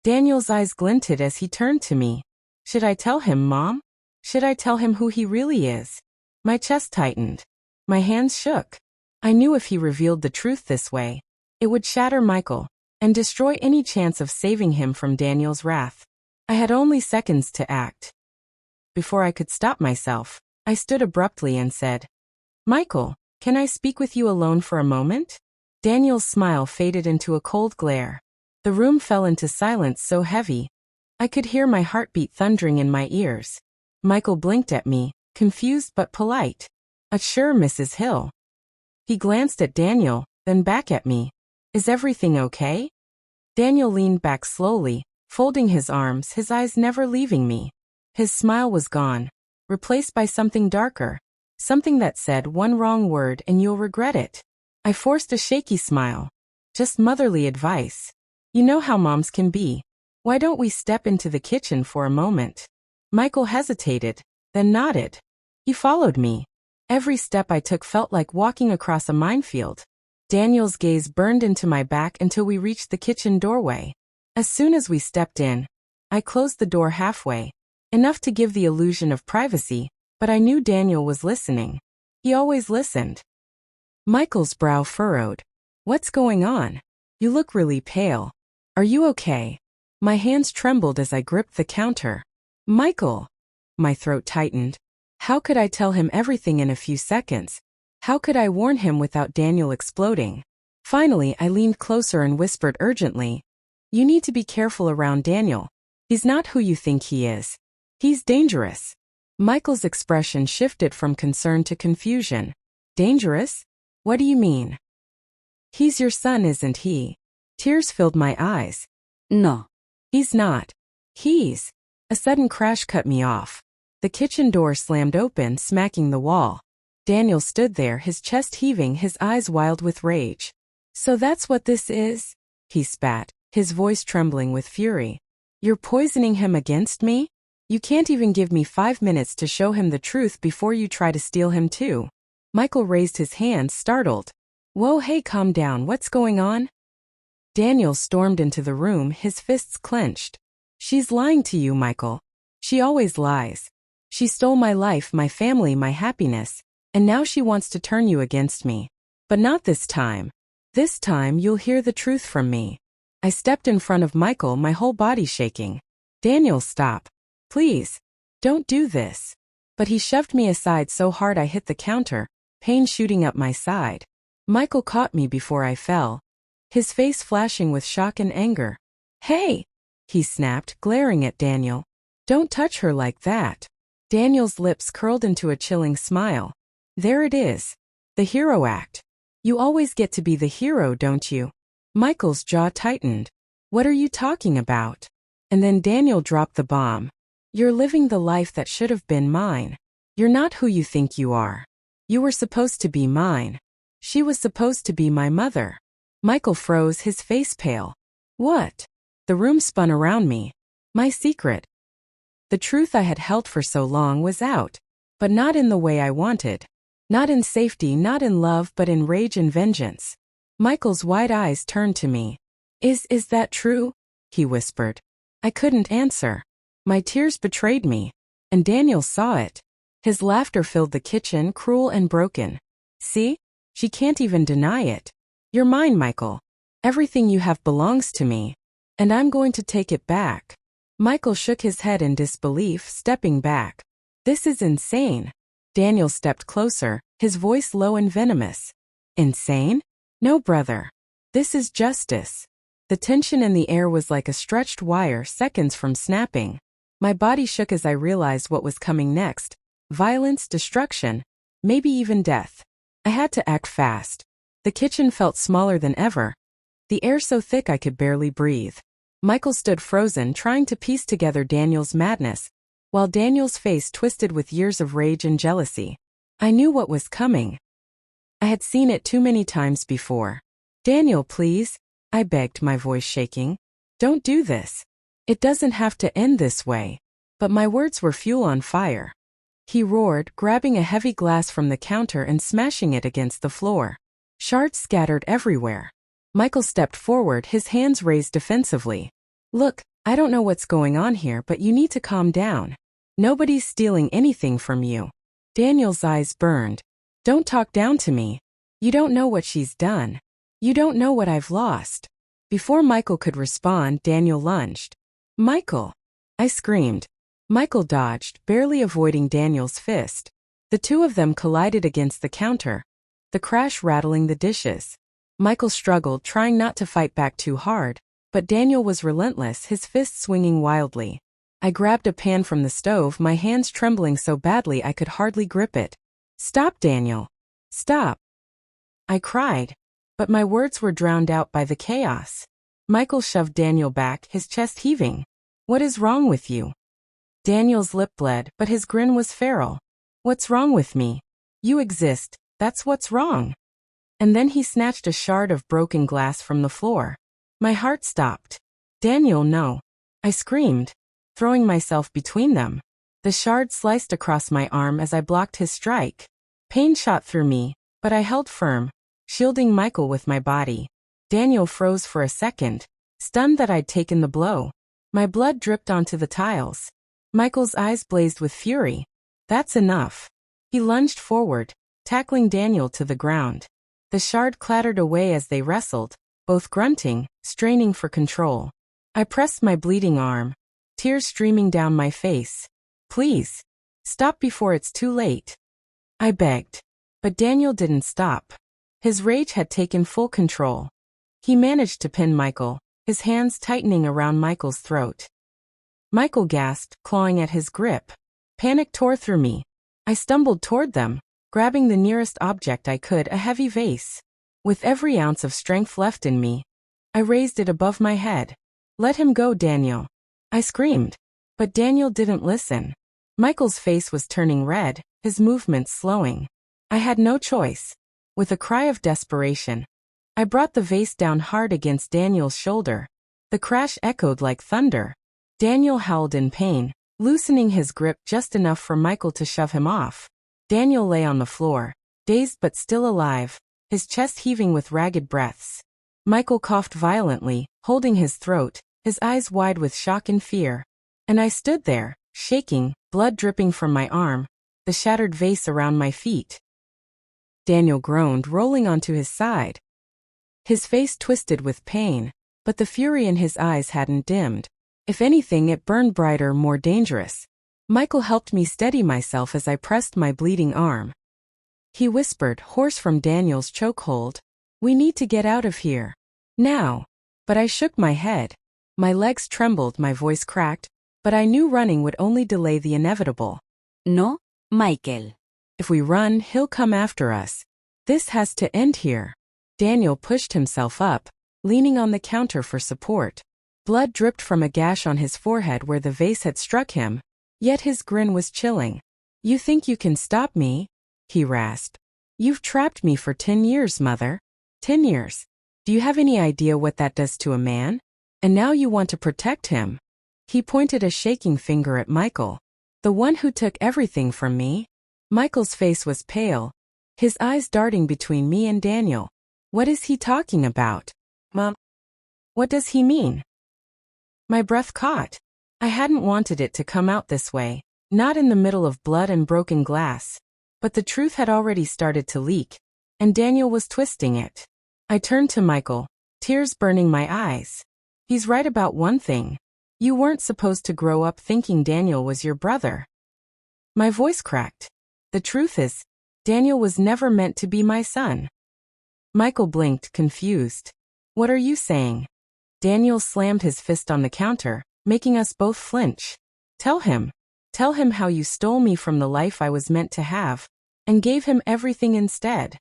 Daniel's eyes glinted as he turned to me. Should I tell him, Mom? Should I tell him who he really is? My chest tightened. My hands shook. I knew if he revealed the truth this way, it would shatter Michael, and destroy any chance of saving him from Daniel's wrath. I had only seconds to act. Before I could stop myself, I stood abruptly and said, "Michael, can I speak with you alone for a moment?" Daniel's smile faded into a cold glare. The room fell into silence so heavy, I could hear my heartbeat thundering in my ears. Michael blinked at me, confused but polite. "Sure, Mrs. Hill." He glanced at Daniel, then back at me. "Is everything okay?" Daniel leaned back slowly, folding his arms, his eyes never leaving me. His smile was gone, replaced by something darker, something that said one wrong word and you'll regret it. I forced a shaky smile. "Just motherly advice. You know how moms can be. Why don't we step into the kitchen for a moment?" Michael hesitated, then nodded. He followed me. Every step I took felt like walking across a minefield. Daniel's gaze burned into my back until we reached the kitchen doorway. As soon as we stepped in, I closed the door halfway, enough to give the illusion of privacy, but I knew Daniel was listening. He always listened. Michael's brow furrowed. "What's going on? You look really pale. Are you okay?" My hands trembled as I gripped the counter. "Michael!" My throat tightened. How could I tell him everything in a few seconds? How could I warn him without Daniel exploding? Finally, I leaned closer and whispered urgently, "You need to be careful around Daniel. He's not who you think he is. He's dangerous." Michael's expression shifted from concern to confusion. "Dangerous? What do you mean?" "He's your son, isn't he?" Tears filled my eyes. "No. He's not. He's..." A sudden crash cut me off. The kitchen door slammed open, smacking the wall. Daniel stood there, his chest heaving, his eyes wild with rage. "So that's what this is?" He spat, his voice trembling with fury. "You're poisoning him against me? You can't even give me 5 minutes to show him the truth before you try to steal him too." Michael raised his hand, startled. "Whoa, hey, calm down, what's going on?" Daniel stormed into the room, his fists clenched. "She's lying to you, Michael. She always lies. She stole my life, my family, my happiness, and now she wants to turn you against me. But not this time. This time you'll hear the truth from me." I stepped in front of Michael, my whole body shaking. "Daniel, stop. Please. Don't do this." But he shoved me aside so hard I hit the counter, pain shooting up my side. Michael caught me before I fell, his face flashing with shock and anger. "Hey!" he snapped, glaring at Daniel. "Don't touch her like that." Daniel's lips curled into a chilling smile. "There it is. The hero act. You always get to be the hero, don't you?" Michael's jaw tightened. "What are you talking about?" And then Daniel dropped the bomb. "You're living the life that should have been mine. You're not who you think you are. You were supposed to be mine. She was supposed to be my mother." Michael froze, his face pale. "What?" The room spun around me. My secret. The truth I had held for so long was out, but not in the way I wanted. Not in safety, not in love, but in rage and vengeance. Michael's wide eyes turned to me. Is that true?" he whispered. I couldn't answer. My tears betrayed me, and Daniel saw it. His laughter filled the kitchen, cruel and broken. "See? She can't even deny it. You're mine, Michael. Everything you have belongs to me, and I'm going to take it back." Michael shook his head in disbelief, stepping back. "This is insane." Daniel stepped closer, his voice low and venomous. "Insane? No, brother. This is justice." The tension in the air was like a stretched wire, seconds from snapping. My body shook as I realized what was coming next. Violence, destruction, maybe even death. I had to act fast. The kitchen felt smaller than ever, the air so thick I could barely breathe. Michael stood frozen, trying to piece together Daniel's madness, while Daniel's face twisted with years of rage and jealousy. I knew what was coming. I had seen it too many times before. "Daniel, please," I begged, my voice shaking. "Don't do this. It doesn't have to end this way." But my words were fuel on fire. He roared, grabbing a heavy glass from the counter and smashing it against the floor. Shards scattered everywhere. Michael stepped forward, his hands raised defensively. "Look, I don't know what's going on here, but you need to calm down. Nobody's stealing anything from you." Daniel's eyes burned. "Don't talk down to me. You don't know what she's done. You don't know what I've lost." Before Michael could respond, Daniel lunged. "Michael!" I screamed. Michael dodged, barely avoiding Daniel's fist. The two of them collided against the counter, the crash rattling the dishes. Michael struggled, trying not to fight back too hard, but Daniel was relentless, his fist swinging wildly. I grabbed a pan from the stove, my hands trembling so badly I could hardly grip it. "Stop, Daniel! Stop!" I cried, but my words were drowned out by the chaos. Michael shoved Daniel back, his chest heaving. "What is wrong with you?" Daniel's lip bled, but his grin was feral. "What's wrong with me? You exist, that's what's wrong." And then he snatched a shard of broken glass from the floor. My heart stopped. "Daniel, no!" I screamed, throwing myself between them. The shard sliced across my arm as I blocked his strike. Pain shot through me, but I held firm, shielding Michael with my body. Daniel froze for a second, stunned that I'd taken the blow. My blood dripped onto the tiles. Michael's eyes blazed with fury. "That's enough." He lunged forward, tackling Daniel to the ground. The shard clattered away as they wrestled, both grunting, straining for control. I pressed my bleeding arm, tears streaming down my face. "Please, stop before it's too late," I begged. But Daniel didn't stop. His rage had taken full control. He managed to pin Michael, his hands tightening around Michael's throat. Michael gasped, clawing at his grip. Panic tore through me. I stumbled toward them, grabbing the nearest object I could, a heavy vase. With every ounce of strength left in me, I raised it above my head. "Let him go, Daniel," I screamed. But Daniel didn't listen. Michael's face was turning red, his movements slowing. I had no choice. With a cry of desperation, I brought the vase down hard against Daniel's shoulder. The crash echoed like thunder. Daniel howled in pain, loosening his grip just enough for Michael to shove him off. Daniel lay on the floor, dazed but still alive, his chest heaving with ragged breaths. Michael coughed violently, holding his throat, his eyes wide with shock and fear. And I stood there, shaking, blood dripping from my arm, the shattered vase around my feet. Daniel groaned, rolling onto his side. His face twisted with pain, but the fury in his eyes hadn't dimmed. If anything, it burned brighter, more dangerous. Michael helped me steady myself as I pressed my bleeding arm. He whispered, hoarse from Daniel's chokehold, "We need to get out of here. Now." But I shook my head. My legs trembled, my voice cracked, but I knew running would only delay the inevitable. "No, Michael. If we run, he'll come after us. This has to end here." Daniel pushed himself up, leaning on the counter for support. Blood dripped from a gash on his forehead where the vase had struck him, yet his grin was chilling. "You think you can stop me?" he rasped. "You've trapped me for 10 years, Mother. 10 years. Do you have any idea what that does to a man? And now you want to protect him." He pointed a shaking finger at Michael. "The one who took everything from me?" Michael's face was pale, his eyes darting between me and Daniel. "What is he talking about? Mom, what does he mean?" My breath caught. I hadn't wanted it to come out this way, not in the middle of blood and broken glass. But the truth had already started to leak, and Daniel was twisting it. I turned to Michael, tears burning my eyes. "He's right about one thing. You weren't supposed to grow up thinking Daniel was your brother." My voice cracked. The truth is, Daniel was never meant to be my son. Michael blinked, confused. "What are you saying?" Daniel slammed his fist on the counter, making us both flinch. Tell him how you stole me from the life I was meant to have, and gave him everything instead."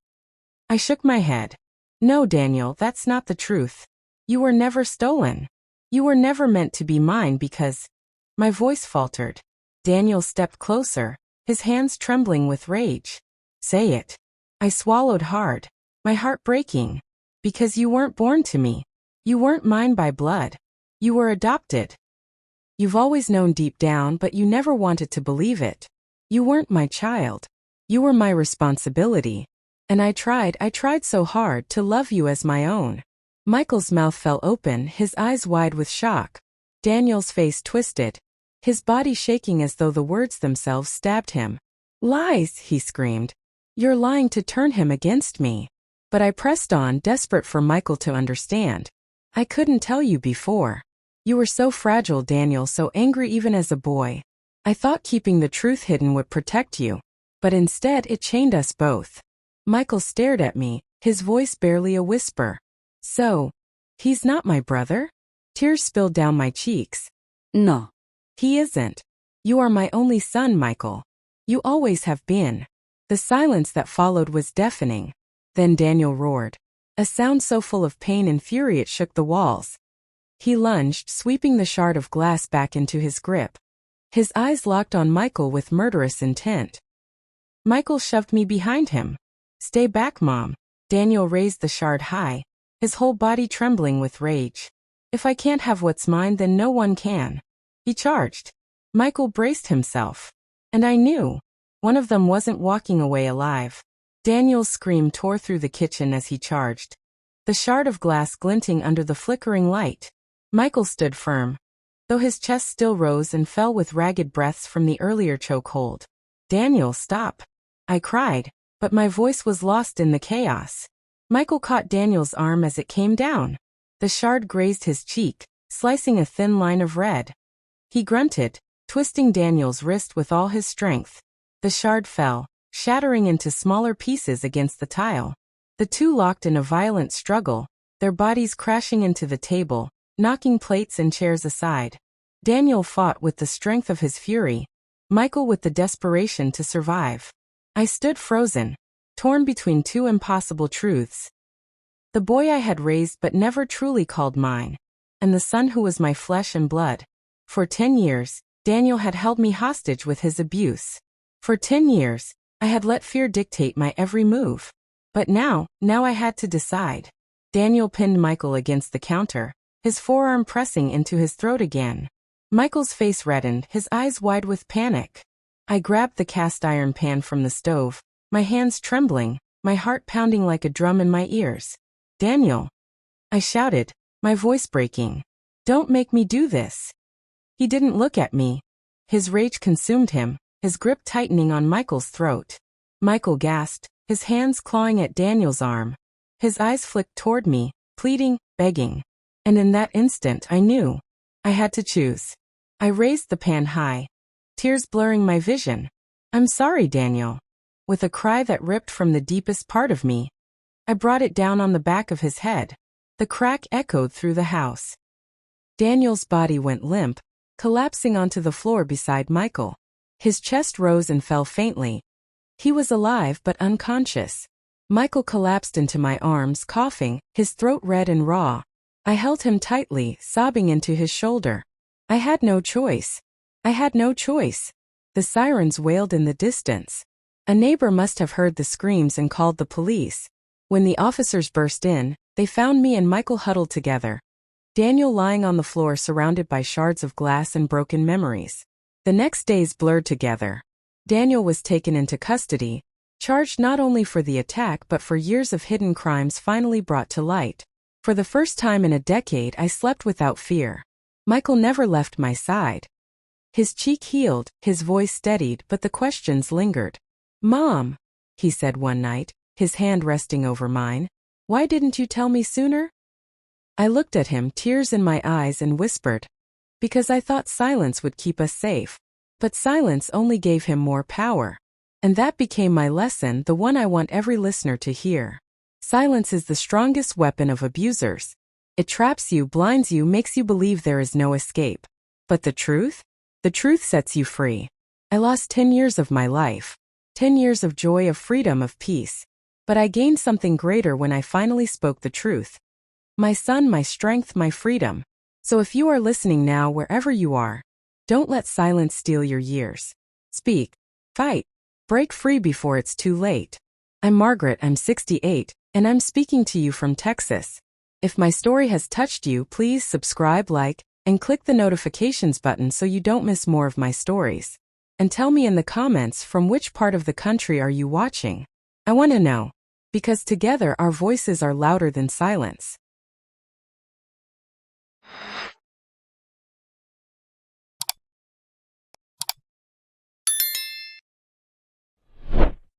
I shook my head. "No, Daniel, that's not the truth. You were never stolen. You were never meant to be mine because—" My voice faltered. Daniel stepped closer, his hands trembling with rage. "Say it." I swallowed hard, my heart breaking. "Because you weren't born to me. You weren't mine by blood. You were adopted. You've always known deep down, but you never wanted to believe it. You weren't my child. You were my responsibility. And I tried so hard to love you as my own." Michael's mouth fell open, his eyes wide with shock. Daniel's face twisted, his body shaking as though the words themselves stabbed him. "Lies," he screamed. "You're lying to turn him against me." But I pressed on, desperate for Michael to understand. I couldn't tell you before. You were so fragile, Daniel, so angry even as a boy. I thought keeping the truth hidden would protect you. But instead it chained us both. Michael stared at me, his voice barely a whisper. So, he's not my brother? Tears spilled down my cheeks. No. He isn't. You are my only son, Michael. You always have been. The silence that followed was deafening. Then Daniel roared. A sound so full of pain and fury it shook the walls. He lunged, sweeping the shard of glass back into his grip. His eyes locked on Michael with murderous intent. Michael shoved me behind him. Stay back, Mom. Daniel raised the shard high, his whole body trembling with rage. If I can't have what's mine, then no one can. He charged. Michael braced himself. And I knew. One of them wasn't walking away alive. Daniel's scream tore through the kitchen as he charged. The shard of glass glinting under the flickering light. Michael stood firm, though his chest still rose and fell with ragged breaths from the earlier chokehold. Daniel, stop. I cried, but my voice was lost in the chaos. Michael caught Daniel's arm as it came down. The shard grazed his cheek, slicing a thin line of red. He grunted, twisting Daniel's wrist with all his strength. The shard fell, shattering into smaller pieces against the tile. The two locked in a violent struggle, their bodies crashing into the table, knocking plates and chairs aside. Daniel fought with the strength of his fury, Michael with the desperation to survive. I stood frozen, torn between two impossible truths. The boy I had raised but never truly called mine, and the son who was my flesh and blood. For 10 years, Daniel had held me hostage with his abuse. For 10 years, I had let fear dictate my every move. But now I had to decide. Daniel pinned Michael against the counter, his forearm pressing into his throat again. Michael's face reddened, his eyes wide with panic. I grabbed the cast iron pan from the stove, my hands trembling, my heart pounding like a drum in my ears. Daniel! I shouted, my voice breaking. Don't make me do this. He didn't look at me. His rage consumed him, his grip tightening on Michael's throat. Michael gasped, his hands clawing at Daniel's arm. His eyes flicked toward me, pleading, begging. And in that instant I knew. I had to choose. I raised the pan high, tears blurring my vision. I'm sorry, Daniel. With a cry that ripped from the deepest part of me, I brought it down on the back of his head. The crack echoed through the house. Daniel's body went limp, collapsing onto the floor beside Michael. His chest rose and fell faintly. He was alive but unconscious. Michael collapsed into my arms, coughing, his throat red and raw. I held him tightly, sobbing into his shoulder. I had no choice. I had no choice. The sirens wailed in the distance. A neighbor must have heard the screams and called the police. When the officers burst in, they found me and Michael huddled together. Daniel lying on the floor surrounded by shards of glass and broken memories. The next days blurred together. Daniel was taken into custody, charged not only for the attack but for years of hidden crimes finally brought to light. For the first time in a decade I slept without fear. Michael never left my side. His cheek healed, his voice steadied, but the questions lingered. Mom, he said one night, his hand resting over mine, why didn't you tell me sooner? I looked at him, tears in my eyes, and whispered, because I thought silence would keep us safe. But silence only gave him more power. And that became my lesson, the one I want every listener to hear. Silence is the strongest weapon of abusers. It traps you, blinds you, makes you believe there is no escape. But the truth? The truth sets you free. I lost 10 years of my life. 10 years of joy, of freedom, of peace. But I gained something greater when I finally spoke the truth. My son, my strength, my freedom. So if you are listening now, wherever you are, don't let silence steal your years. Speak. Fight. Break free before it's too late. I'm Margaret, I'm 68, and I'm speaking to you from Texas. If my story has touched you, please subscribe, like, and click the notifications button so you don't miss more of my stories. And tell me in the comments from which part of the country are you watching. I want to know. Because together our voices are louder than silence.